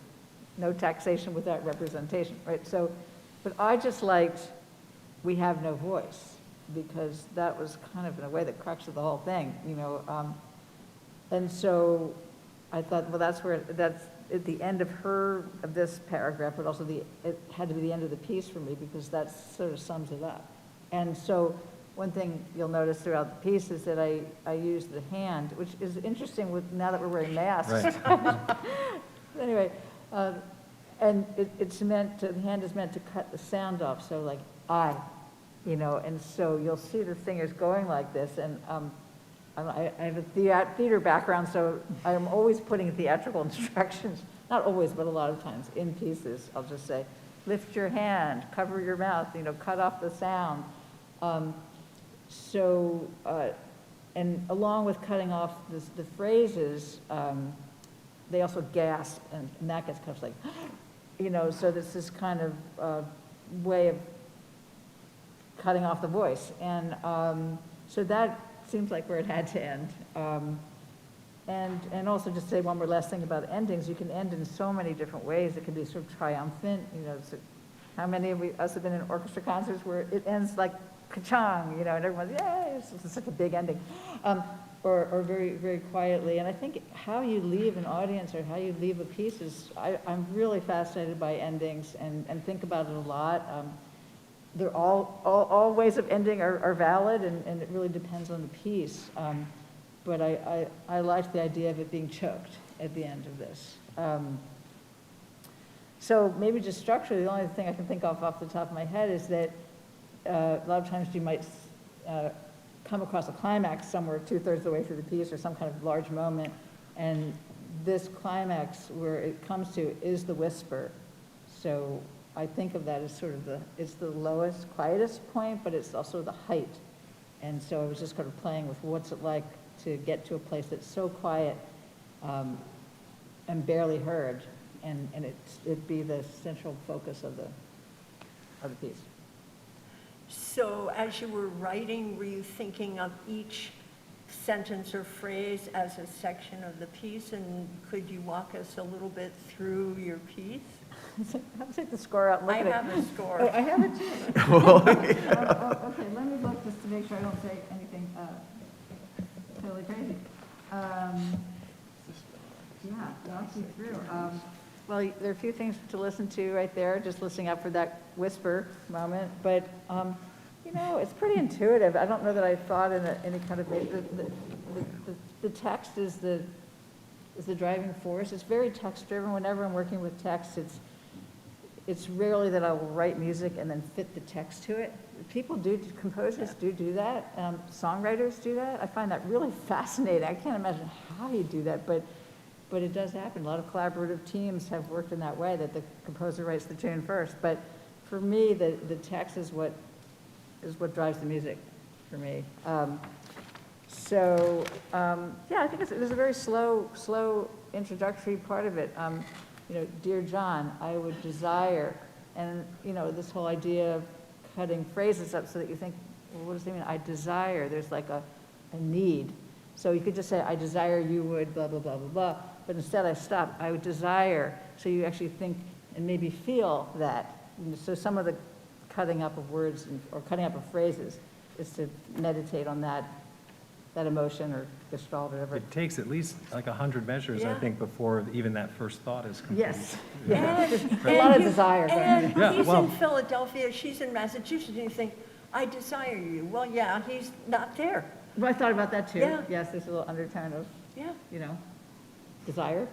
no taxation without representation, right? So, but I just liked, we have no voice, because that was kind of in a way the crux of the whole thing, you know. And so I thought, well, that's at the end of this paragraph, but also it had to be the end of the piece for me because that sort of sums it up. And so one thing you'll notice throughout the piece is that I use the hand, which is interesting now that we're wearing masks. Right. Anyway, and the hand is meant to cut the sound off, so like I, you know, and so you'll see the singers going like this, and I have a theater background, so I'm always putting theatrical instructions, not always, but a lot of times, in pieces. I'll just say, lift your hand, cover your mouth, you know, cut off the sound. And along with cutting off the phrases, they also gasp, and that gets kind of like, you know, so this is kind of way of cutting off the voice. And so that seems like where it had to end. And also just say one more last thing about endings. You can end in so many different ways. It can be sort of triumphant, you know. So how many of us have been in orchestra concerts where it ends like ka-chong, you know, and everyone's, yay, it's such a big ending. Or very, very quietly. And I think how you leave an audience or how you leave a piece is, I'm really fascinated by endings and think about it a lot. They're all ways of ending are valid, and it really depends on the piece. But I like the idea of it being choked at the end of this. So maybe just structurally, the only thing I can think of off the top of my head is that a lot of times you might come across a climax somewhere 2/3 of the way through the piece or some kind of large moment, and this climax where it comes to is the whisper. So I think of that as sort of it's the lowest, quietest point, but it's also the height. And so I was just kind of playing with what's it like to get to a place that's so quiet and barely heard, and it be the central focus of the piece. So as you were writing, were you thinking of each sentence or phrase as a section of the piece, and could you walk us a little bit through your piece? I'll take the score out and look I at it. have a score. Oh, I have it too. Okay, let me look just to make sure I don't say anything totally crazy. Yeah, walk you through. Well, there are a few things to listen to right there, just listening up for that whisper moment. But, you know, it's pretty intuitive. I don't know that I thought in any kind of way. The text is the driving force. It's very text-driven. Whenever I'm working with text, it's rarely that I will write music and then fit the text to it. Composers do that. Songwriters do that. I find that really fascinating. I can't imagine how you do that, but it does happen. A lot of collaborative teams have worked in that way, that the composer writes the tune first. But for me, the text is what drives the music for me. Yeah, I think there's a very slow introductory part of it. You know, dear John, I would desire, and you know, this whole idea of cutting phrases up so that you think, well, what does it mean? I desire. There's like a need. So you could just say, I desire you would, blah, blah, blah, blah, blah. But instead I stop, I would desire. So you actually think and maybe feel that. So some of the cutting up of words or cutting up of phrases is to meditate on that that emotion or gestalt or whatever. It takes at least like 100 measures, I Yeah. think, before even that first thought is complete. Yes. And- A lot of and desire. And Yeah, he's well- in Philadelphia, she's in Massachusetts, and you think, I desire you. Well, yeah, he's not there. Well, I thought about that too. Yeah. Yes, there's a little undertone of, Yeah, you know, desire,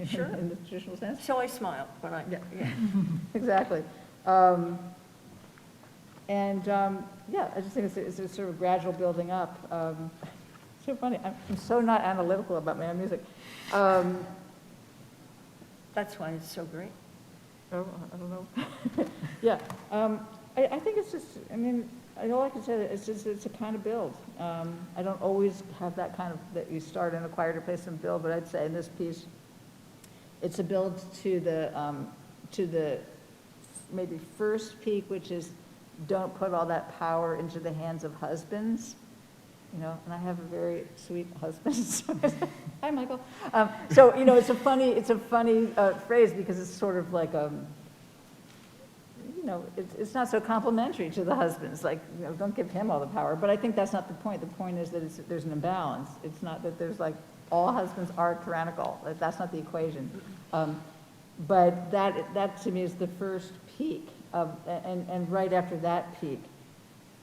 Sure. in the traditional sense. so I smile when I, Yeah. yeah. Exactly. Yeah, I just think it's a sort of gradual building up. So funny, I'm so not analytical about my own music. That's why it's so great. Oh, I don't know. Yeah, I think it's just, I mean, all I can say is just, it's a kind of build. I don't always have that kind of, that you start in a choir to play some build, but I'd say in this piece, it's a build to the maybe first peak, which is don't put all that power into the hands of husbands. You know, and I have a very sweet husband. So hi, Michael. So, you know, it's a funny phrase because it's sort of like, you know, it's not so complimentary to the husbands, like, you know, don't give him all the power. But I think that's not the point. The point is that there's an imbalance. It's not that there's like, all husbands are tyrannical. That's not the equation. But that to me is the first peak of, and right after that peak,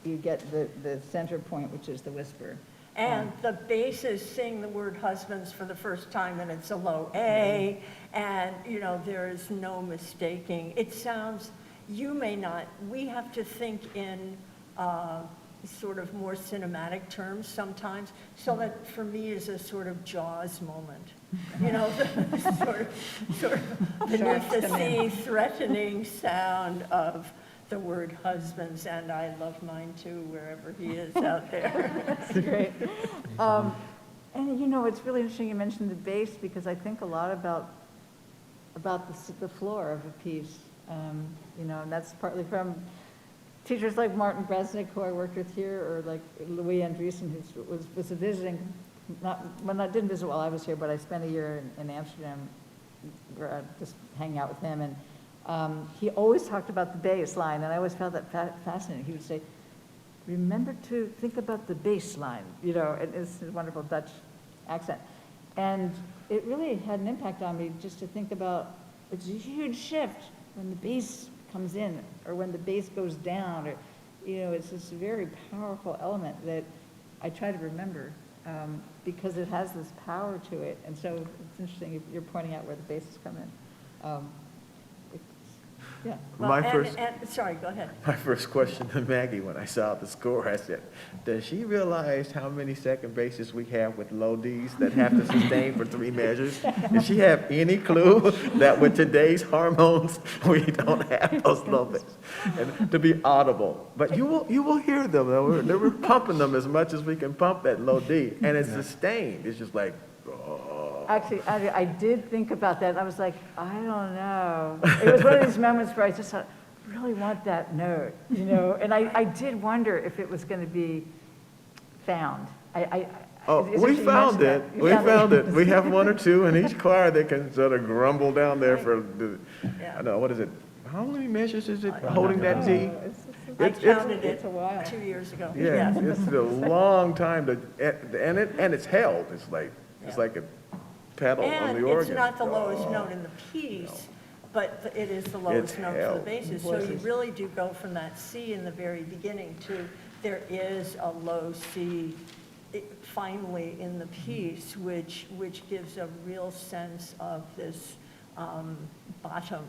you get the center point, which is the whisper. And the basses sing the word husbands for the first time, and it's a low A, and, you know, there is no mistaking. It sounds, you may not, we have to think in sort of more cinematic terms sometimes, so that for me is a sort of Jaws moment. You know, the sort of beneath the sea threatening sound of the word husbands, and I love mine too, wherever he is out there. That's great. And you know, it's really interesting you mentioned the bass, because I think a lot about the floor of a piece. You know, and that's partly from teachers like Martin Bresnick, who I worked with here, or like Louis Andriessen, who was a visiting, didn't visit while I was here, but I spent a year in Amsterdam just hanging out with him, and he always talked about the bass line, and I always found that fascinating. He would say, remember to think about the bass line, you know, and it's a wonderful Dutch accent. And it really had an impact on me just to think about, it's a huge shift when the bass comes in, or when the bass goes down, or, you know, it's this very powerful element that I try to remember, because it has this power to it. And so it's interesting, you're pointing out where the basses come in. Yeah. Well, sorry, go ahead. My first question to Maggie when I saw the score, I said, does she realize how many second basses we have with low Ds that have to sustain for 3 measures? Does she have any clue that with today's hormones, we don't have those low basses? And to be audible. But you will hear them. We're pumping them as much as we can pump that low D, and it's sustained. It's just like, oh. Actually, I did think about that. I was like, I don't know. It was one of these moments where I just thought, I really want that note, you know? And I did wonder if it was going to be found. We found it. We found it. We have 1 or 2 in each choir that can sort of grumble down there for I don't know, what is it? How many measures is it holding that D? I counted it a while. 2 years ago. Yeah, it's a long time and it's held. It's like a pedal on And the organ. it's not the lowest note in the piece, but it is the lowest It's note for the held. basses. So you really do go from that C in the very beginning to, there is a low C finally in the piece, which gives a real sense of this bottom,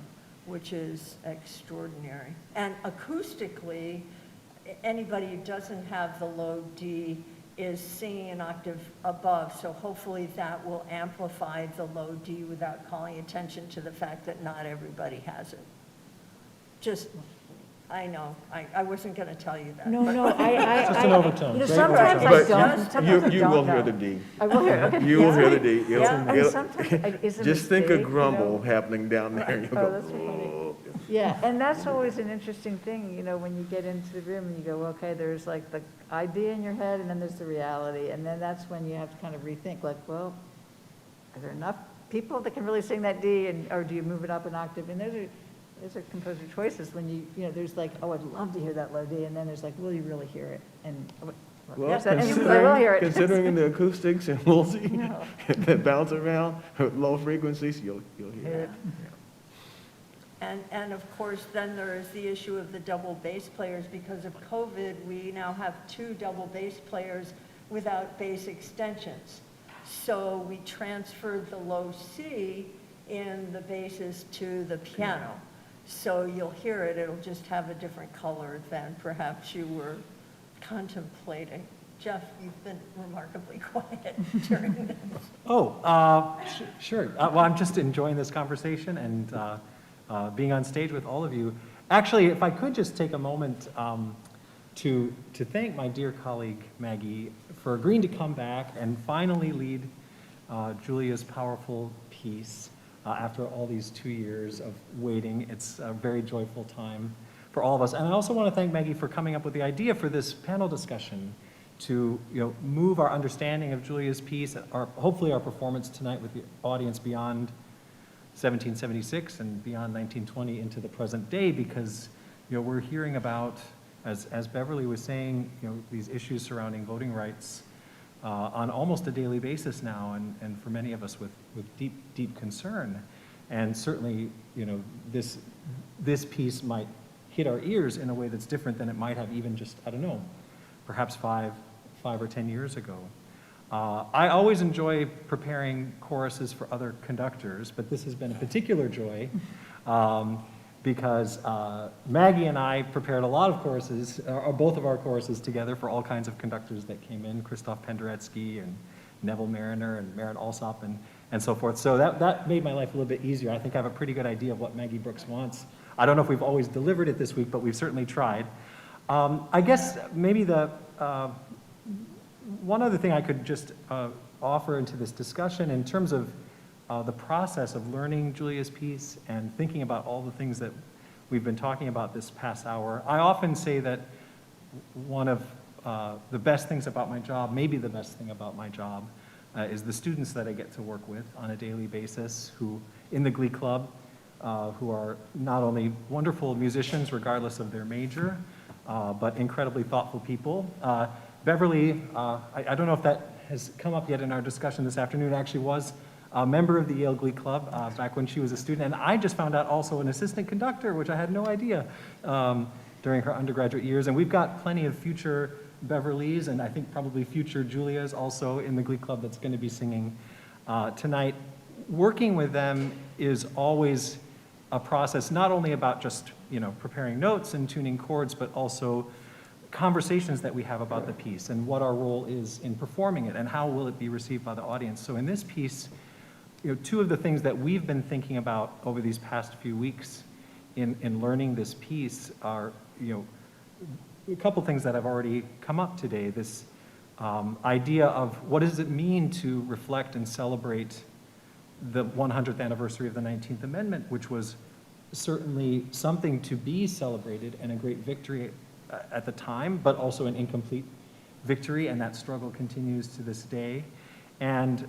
which is extraordinary. And acoustically, anybody who doesn't have the low D is singing an octave above, so hopefully that will amplify the low D without calling attention to the fact that not everybody has it. Just, I know, I wasn't gonna tell you that. No, but- no, I. Just an overtone. You know, Great sometimes I But don't, sometimes I you don't will hear know. the D. I will hear, okay. You will hear the D. Yeah. And sometimes it's a Just think mistake, of you grumble know? happening down there. and you Oh, go, that's funny. "Oh." Yeah, and that's always an interesting thing, you know, when you get into the room and you go, well, okay, there's like the idea in your head, and then there's the reality, and then that's when you have to kind of rethink, like, well, are there enough people that can really sing that D, or do you move it up an octave? And those are composer choices when you know, there's like, oh, I'd love to hear that low D, and then there's like, will you really hear it? And Well, Yes, I will hear it. considering the acoustics in Woolsey that bounce around at low frequencies, you'll hear it. And of course, then there is the issue of the double bass players. Because of COVID, we now have 2 double bass players without bass extensions. So we transferred the low C in the basses to the piano. So you'll hear it, it'll just have a different color than perhaps you were contemplating. Jeff, you've been remarkably quiet during this. Oh, sure. Well, I'm just enjoying this conversation and being on stage with all of you. Actually, if I could just take a moment to thank my dear colleague Maggie for agreeing to come back and finally lead Julia's powerful piece after all these 2 years of waiting. It's a very joyful time for all of us. And I also want to thank Maggie for coming up with the idea for this panel discussion to move our understanding of Julia's piece, hopefully our performance tonight with the audience beyond 1776 and beyond 1920 into the present day, because we're hearing about, as Beverly was saying, these issues surrounding voting rights on almost a daily basis now, and for many of us with deep, deep concern. And certainly, this piece might hit our ears in a way that's different than it might have even just, I don't know, perhaps 5 or 10 years ago. I always enjoy preparing choruses for other conductors, but this has been a particular joy because Maggie and I prepared a lot of choruses, or both of our choruses together for all kinds of conductors that came in, Christoph Penderecki and Neville Mariner and Marin Alsop and so forth. So that made my life a little bit easier. I think I have a pretty good idea of what Maggie Brooks wants. I don't know if we've always delivered it this week, but we've certainly tried. I guess maybe one other thing I could just offer into this discussion in terms of the process of learning Julia's piece and thinking about all the things that we've been talking about this past hour. I often say that one of the best things about my job, maybe the best thing about my job, is the students that I get to work with on a daily basis who, in the Glee Club, who are not only wonderful musicians regardless of their major, but incredibly thoughtful people. Beverly, I don't know if that has come up yet in our discussion this afternoon, actually was a member of the Yale Glee Club back when she was a student, and I just found out also an assistant conductor, which I had no idea during her undergraduate years. And we've got plenty of future Beverlys, and I think probably future Julias also in the Glee Club that's going to be singing tonight. Working with them is always a process, not only about just preparing notes and tuning chords, but also conversations that we have about the piece and what our role is in performing it and how will it be received by the audience. So in this piece, 2 of the things that we've been thinking about over these past few weeks in learning this piece are, a couple things that have already come up today. This idea of what does it mean to reflect and celebrate the 100th anniversary of the 19th Amendment, which was certainly something to be celebrated and a great victory at the time, but also an incomplete victory, and that struggle continues to this day. And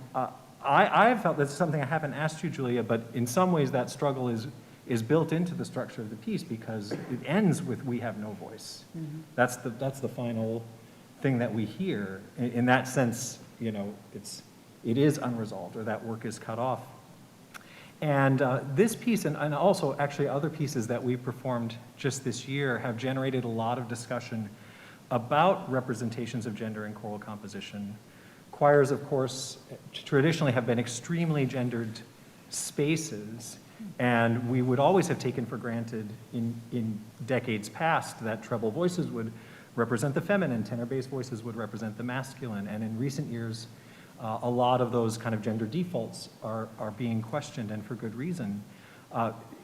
I have felt that's something I haven't asked you, Julia, but in some ways that struggle is built into the structure of the piece because it ends with "we have no voice." Mm-hmm. That's the final thing that we hear. In that sense, it is unresolved, or that work is cut off. And this piece, and also actually other pieces that we've performed just this year, have generated a lot of discussion about representations of gender in choral composition. Choirs, of course, traditionally have been extremely gendered spaces, and we would always have taken for granted in decades past that treble voices would represent the feminine, tenor bass voices would represent the masculine, and in recent years, a lot of those kind of gender defaults are being questioned, and for good reason.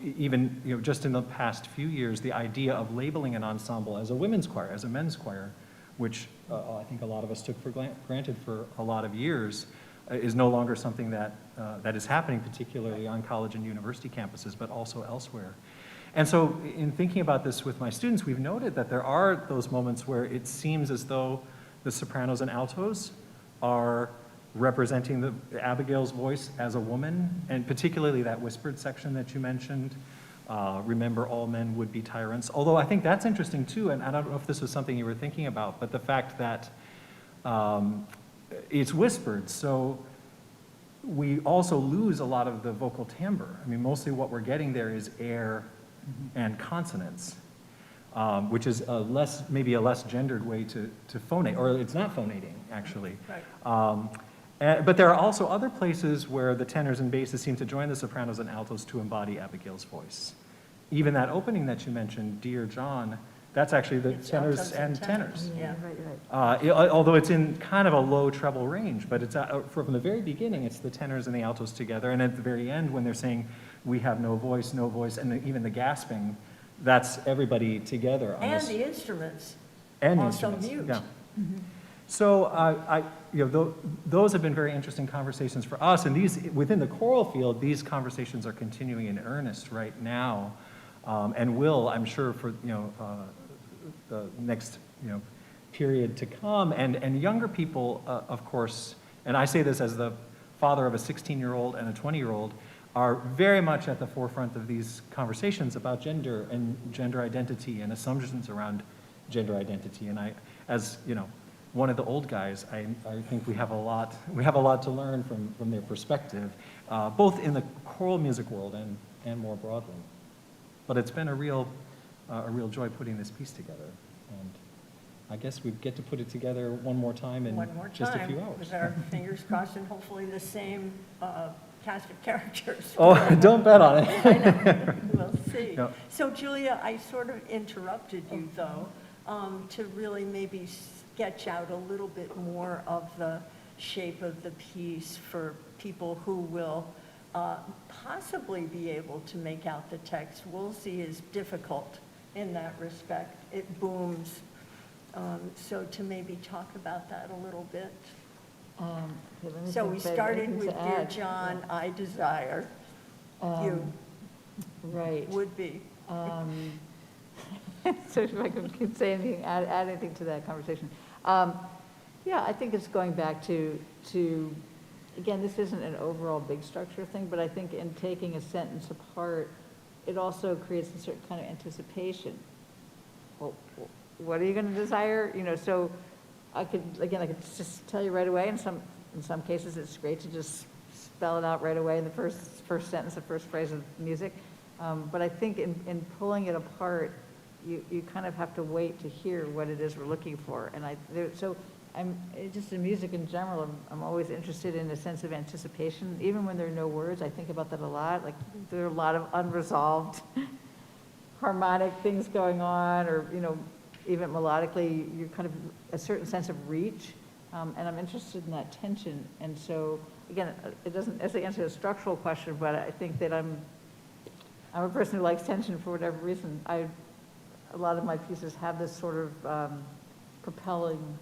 Even just in the past few years, the idea of labeling an ensemble as a women's choir, as a men's choir, which I think a lot of us took for granted for a lot of years, is no longer something that is happening, particularly on college and university campuses, but also elsewhere. And so in thinking about this with my students, we've noted that there are those moments where it seems as though the sopranos and altos are representing the Abigail's voice as a woman, and particularly that whispered section that you mentioned, remember all men would be tyrants. Although I think that's interesting too, and I don't know if this was something you were thinking about, but the fact that it's whispered, so we also lose a lot of the vocal timbre. I mean, mostly what we're getting there is air and consonants, which is maybe a less gendered way to phonate, or it's not phonating, actually. Right. But there are also other places where the tenors and basses seem to join the sopranos and altos to embody Abigail's voice. Even that opening that you mentioned, Dear John, that's actually the It's tenors altos and tenors. Yeah. Although it's in kind of a low treble range, but it's from the very beginning, it's the tenors and the altos together, and at the very end, when they're saying, we have no voice, and even the gasping, that's everybody together. On And this. the instruments. And the also instruments, mute. yeah. So those have been very interesting conversations for us, and these, within the choral field, these conversations are continuing in earnest right now, and will, I'm sure, for the next period to come, and younger people, of course, and I say this as the father of a 16-year-old and a 20-year-old, are very much at the forefront of these conversations about gender and gender identity and assumptions around gender identity. And I, as one of the old guys, I think we have a lot to learn from their perspective, both in the choral music world and more broadly. But it's been a real joy putting this piece together, and I guess we get to put it together one more time in just a few hours. With our fingers crossed and hopefully the same cast of characters. Oh, don't bet on it. I know, we'll see. Yep. So Julia, I sort of interrupted you though, to really maybe sketch out a little bit more of the shape of the piece for people who will possibly be able to make out the text. Woolsey is difficult in that respect. It booms. So to maybe talk about that a little bit. So we started with Dear John, I desire. You Right. would be. So if I could say anything, add anything to that conversation. Yeah, I think it's going back to, again, this isn't an overall big structure thing, but I think in taking a sentence apart, it also creates a certain kind of anticipation. Well, what are you going to desire? So I could just tell you right away. In some cases, it's great to just spell it out right away in the first sentence, the first phrase of music. But I think in pulling it apart, you kind of have to wait to hear what it is we're looking for. And just in music in general, I'm always interested in a sense of anticipation. Even when there are no words, I think about that a lot. Like there are a lot of unresolved harmonic things going on, or even melodically, you're kind of a certain sense of reach, and I'm interested in that tension. And so, again, it doesn't necessarily answer a structural question, but I think that I'm a person who likes tension for whatever reason. A lot of my pieces have this sort of propelling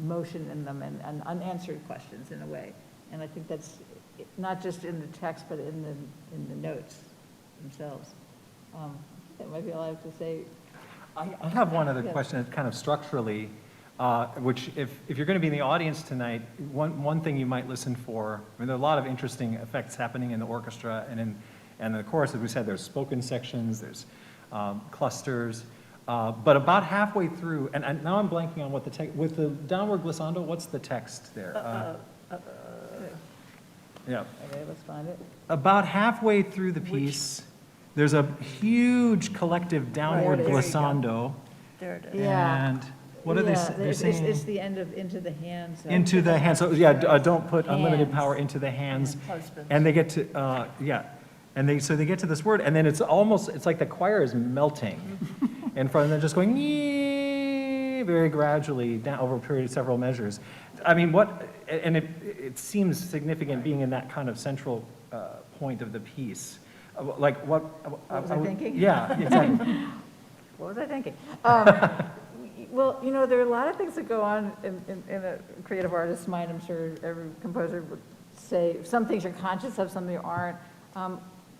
motion in them and unanswered questions in a way. And I think that's not just in the text, but in the notes themselves. That might be all I have to say. I have one other question, kind of structurally, which if you're going to be in the audience tonight, one thing you might listen for, there are a lot of interesting effects happening in the orchestra and in the chorus. As we said, there's spoken sections, there's clusters, but about halfway through, and now I'm blanking on what the text, with the downward glissando, what's the text there? Yeah. Okay, let's find it. About halfway through the piece, there's a huge collective downward There you go. glissando. There it is. Yeah. And what are they they're saying? It's the end of Into the Hands. Into the hands. So yeah, don't put unlimited power into the hands. Husbands. And they get to so they get to this word, and then it's like the choir is melting in front of them, just going very gradually down over a period of several measures. I mean, it seems significant being in that kind of central point of the piece. Like what was I thinking? Yeah, exactly. What was I thinking? Well, there are a lot of things that go on in a creative artist's mind. I'm sure every composer would say some things you're conscious of, some you aren't.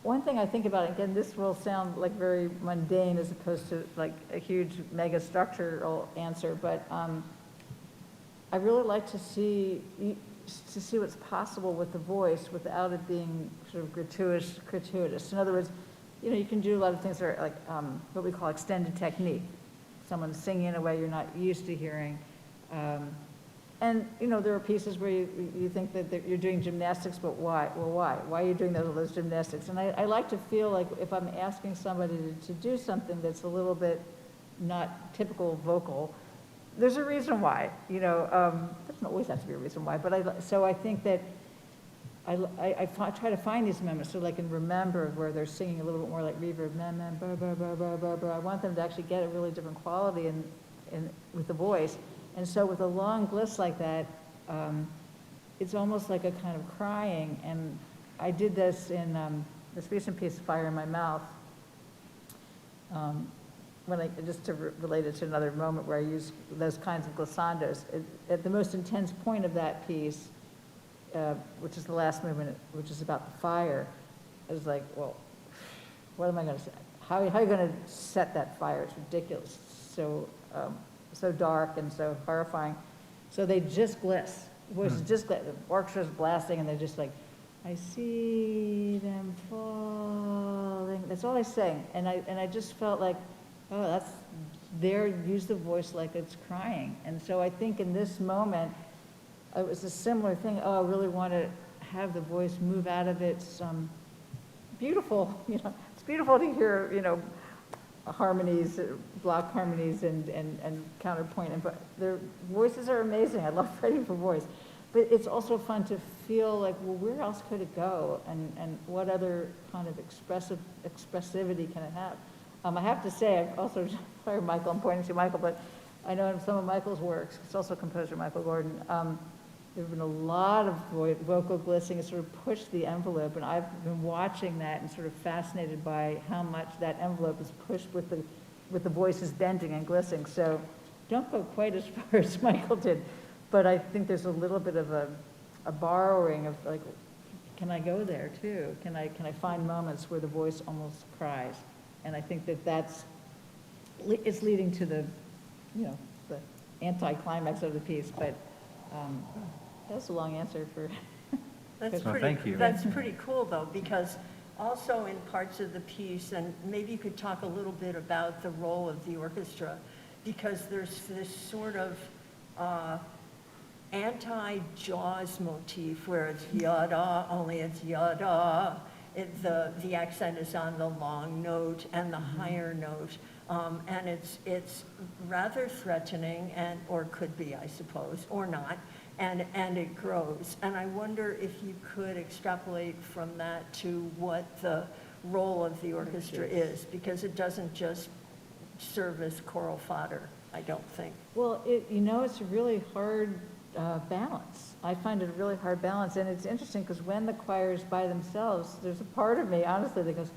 One thing I think about, again, this will sound like very mundane as opposed to like a huge mega structural answer, but I really like to see what's possible with the voice without it being sort of gratuitous. In other words, you can do a lot of things that are like what we call extended technique. Someone singing in a way you're not used to hearing. And, you know, there are pieces where you think that you're doing gymnastics, but why? Well, why? Why are you doing those gymnastics? And I like to feel like if I'm asking somebody to do something that's a little bit not typical vocal, there's a reason why, you know. There doesn't always have to be a reason why, but so I think that I try to find these moments so I can remember where they're singing a little bit more like reverb, man, man, ba, ba, ba, ba, ba, ba. I want them to actually get a really different quality with the voice. And so with a long gliss like that, it's almost like a kind of crying. And I did this in this recent piece, Fire in My Mouth, just to relate it to another moment where I use those kinds of glissandos. At the most intense point of that piece, which is the last movement, which is about the fire, I was like, well, what am I going to say? How are you going to set that fire? It's ridiculous. So dark and so horrifying. So they just gliss. The voices just gliss. The orchestra's blasting and they're just like, I see them falling. That's all I sing. And I just felt like, oh, that's there, use the voice like it's crying. And so I think in this moment, it was a similar thing. Oh, I really want to have the voice move out of its beautiful, you know, it's beautiful to hear, you know, harmonies, block harmonies and counterpoint, but their voices are amazing. I love writing for voice, but it's also fun to feel like, well, where else could it go, and what other kind of expressivity can it have? I have to say, I've also, sorry Michael, I'm pointing to Michael, but I know in some of Michael's works, it's also composer Michael Gordon, there have been a lot of vocal glissing. It sort of pushed the envelope, and I've been watching that and sort of fascinated by how much that envelope is pushed with the voices bending and glissing. So don't go quite as far as Michael did, but I think there's a little bit of a borrowing of like, can I go there too? Can I find moments where the voice almost cries? And I think it's leading to the, you know, the anti-climax of the piece, but that's a long answer for. That's Well, pretty, thank you. that's pretty cool, though, because also in parts of the piece, and maybe you could talk a little bit about the role of the orchestra, because there's this sort of anti-Jaws motif where it's yada, only it's yada. The accent is on the long note and the higher note, and it's rather threatening, or could be, I suppose, or not. And it grows. And I wonder if you could extrapolate from that to what the role of the orchestra is, because it doesn't just serve as choral fodder, I don't think. Well, it's a really hard balance. I find it a really hard balance. And it's interesting because when the choir is by themselves, there's a part of me, honestly, that goes,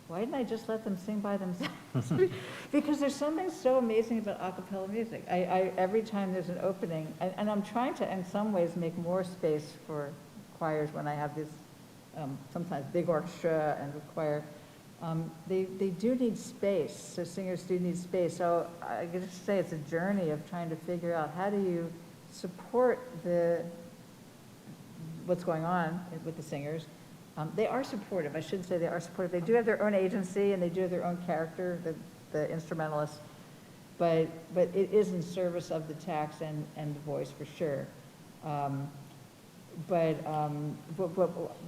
why didn't I just let them sing by themselves? Because there's something so amazing about a cappella music. Every time there's an opening, and I'm trying to, in some ways, make more space for choirs when I have this sometimes big orchestra and the choir. They do need space, so singers do need space. So I can just say it's a journey of trying to figure out how do you support what's going on with the singers. They are supportive. I should say they are supportive. They do have their own agency and they do have their own character, the instrumentalists, but it is in service of the text and the voice for sure. But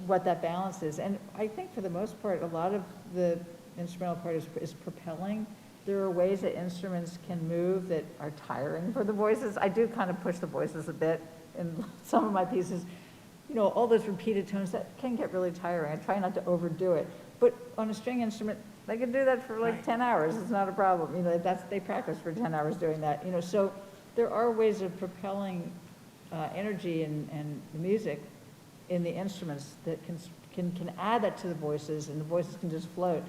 what that balance is, and I think for the most part, a lot of the instrumental part is propelling. There are ways that instruments can move that are tiring for the voices. I do kind of push the voices a bit in some of my pieces. You know, all those repeated tones, that can get really tiring. I try not to overdo it. But on a string instrument, they can do that for like 10 hours. It's not a problem. You know, they practice for 10 hours doing that. You know, so there are ways of propelling energy and the music in the instruments that can add that to the voices, and the voices can just float.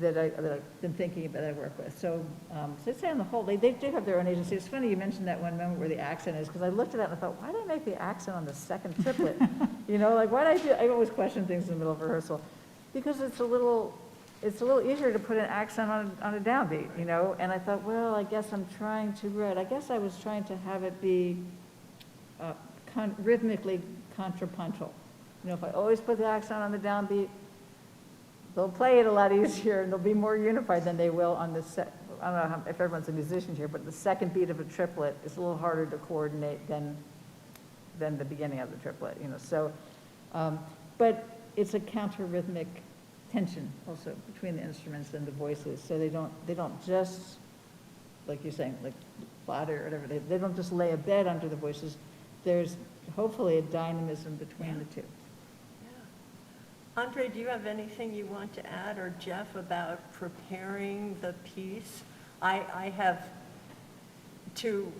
That I've been thinking about, that I work with. So I'd say on the whole, they do have their own agency. It's funny you mentioned that one moment where the accent is, because I looked at that and I thought, why did I make the accent on the second triplet? You know, like why did I always question things in the middle of rehearsal. Because it's a little easier to put an accent on a downbeat, you know? And I thought, well, I guess I'm trying to write. I guess I was trying to have it be rhythmically contrapuntal. You know, if I always put the accent on the downbeat, they'll play it a lot easier and they'll be more unified than they will on the I don't know if everyone's a musician here, but the second beat of a triplet is a little harder to coordinate than the beginning of the triplet, so, but it's a counter-rhythmic tension also between the instruments and the voices, so they don't just, like you're saying, like flatter or whatever, they don't just lay a bed under the voices. There's hopefully a dynamism between the two. Andre, do you have anything you want to add, or Jeff, about preparing the piece? I have two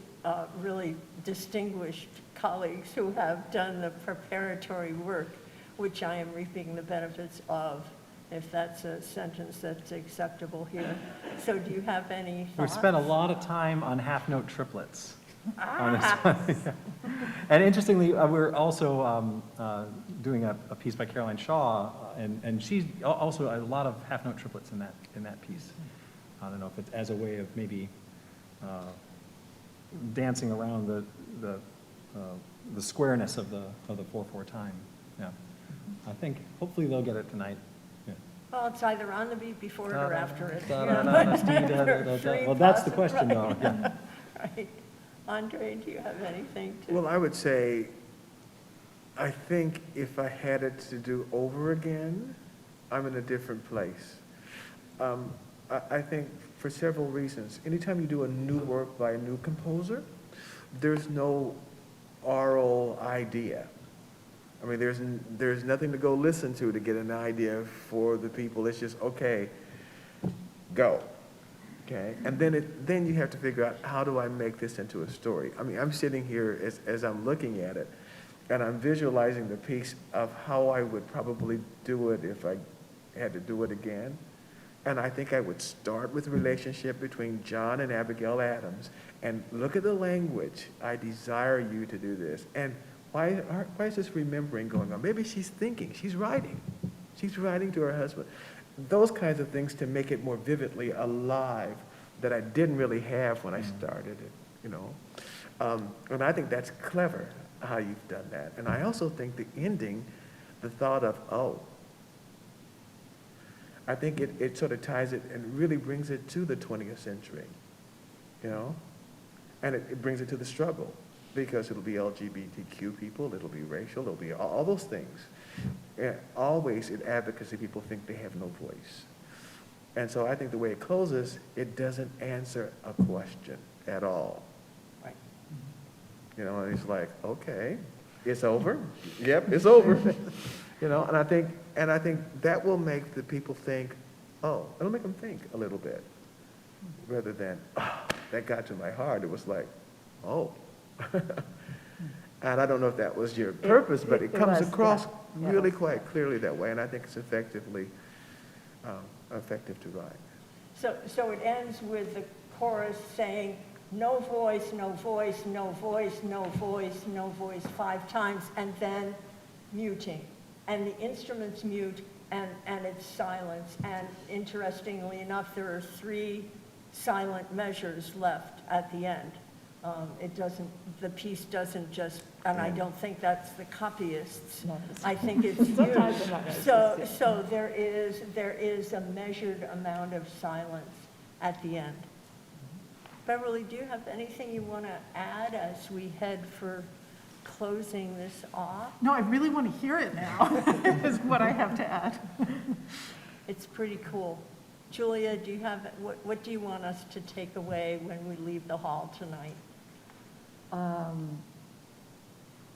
really distinguished colleagues who have done the preparatory work, which I am reaping the benefits of, if that's a sentence that's acceptable here. So do you have any We've thoughts? spent a lot of time on half-note triplets on this one. Yeah. And interestingly, we're also doing a piece by Caroline Shaw, and she's also a lot of half-note triplets in that piece. I don't know if it's as a way of maybe dancing around the squareness of the 4/4 time. Yeah, I think hopefully they'll get it tonight. Yeah. Well, it's either on the beat before it or after it. Well, that's the question, though. Yeah. Right. Andre, do you have anything to? Well, I would say, I think if I had it to do over again, I'm in a different place. I think for several reasons. Anytime you do a new work by a new composer, there's no oral idea. I mean, there's nothing to go listen to get an idea for the people. It's just, okay, go. Okay, and then you have to figure out, how do I make this into a story? I mean, I'm sitting here as I'm looking at it, and I'm visualizing the piece of how I would probably do it if I had to do it again. And I think I would start with the relationship between John and Abigail Adams, and look at the language. I desire you to do this. And why is this remembering going on? Maybe she's thinking, she's writing. She's writing to her husband. Those kinds of things to make it more vividly alive that I didn't really have when I started it, And I think that's clever how you've done that. And I also think the ending, the thought of, I think it sort of ties it and really brings it to the 20th century, And it brings it to the struggle, because it'll be LGBTQ people, it'll be racial, it'll be all those things. And always in advocacy, people think they have no voice. And so I think the way it closes, it doesn't answer a question at all. Right. And it's like, okay, it's over. Yep, it's over. And I think that will make the people think, it'll make them think a little bit, rather than, that got to my heart. It was like, And I don't know if that was your purpose, but it comes across really quite clearly that way, and I think it's effective to write. So it ends with the chorus saying, no voice, no voice, no voice, no voice, no voice, 5 times, and then muting. And the instruments mute, and it's silence. And interestingly enough, there are 3 silent measures left at the end. The piece doesn't just, and I don't think that's the copyists. No, I think it's you. Sometimes they're not racist, So there is a measured amount of silence at the end. Beverly, do you have anything you want to add as we head for closing this off? No, I really want to hear it now, is what I have to add. It's pretty cool. Julia, do you have, what do you want us to take away when we leave the hall tonight?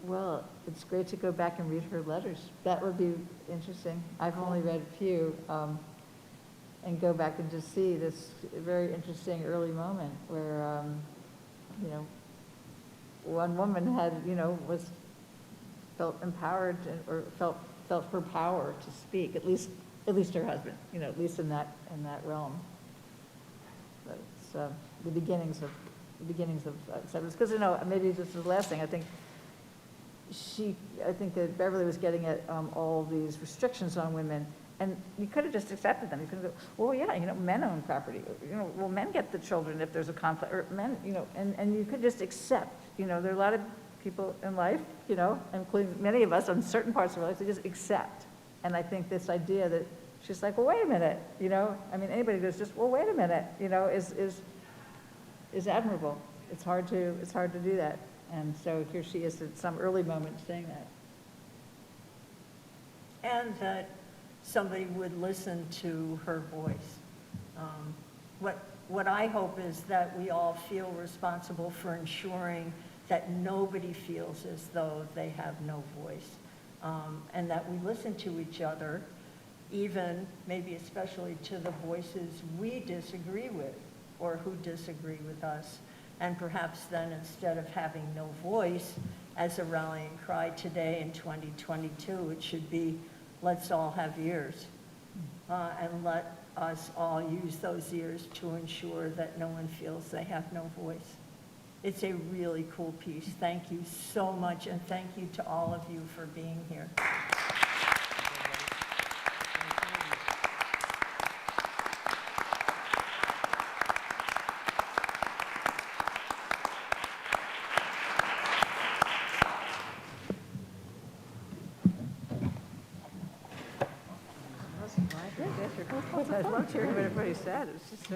Well, it's great to go back and read her letters. That would be interesting. I've only read a few, and go back and just see this very interesting early moment where, one woman had, felt empowered or felt her power to speak, at least her husband, at least in that realm. But it's the beginnings of acceptance. Because, maybe this is the last thing. I think that Beverly was getting at all these restrictions on women, and you could have just accepted them. You could have go, well, yeah, men own property. Well, men get the children if there's a conflict, or men, and you could just accept. There are a lot of people in life, including many of us on certain parts of our life, they just accept. And I think this idea that she's like, well, wait a minute, you know? I mean, anybody goes just, well, wait a minute, you know, is admirable. It's hard to do that. And so here she is at some early moment saying that. And that somebody would listen to her voice. What I hope is that we all feel responsible for ensuring that nobody feels as though they have no voice, and that we listen to each other, even maybe especially to the voices we disagree with or who disagree with us. And perhaps then, instead of having no voice as a rallying cry today in 2022, it should be, let's all have ears, and let us all use those ears to ensure that no one feels they have no voice. It's a really cool piece. Thank you so much, and thank you to all of you for being here. I'd love to hear what everybody said. It's just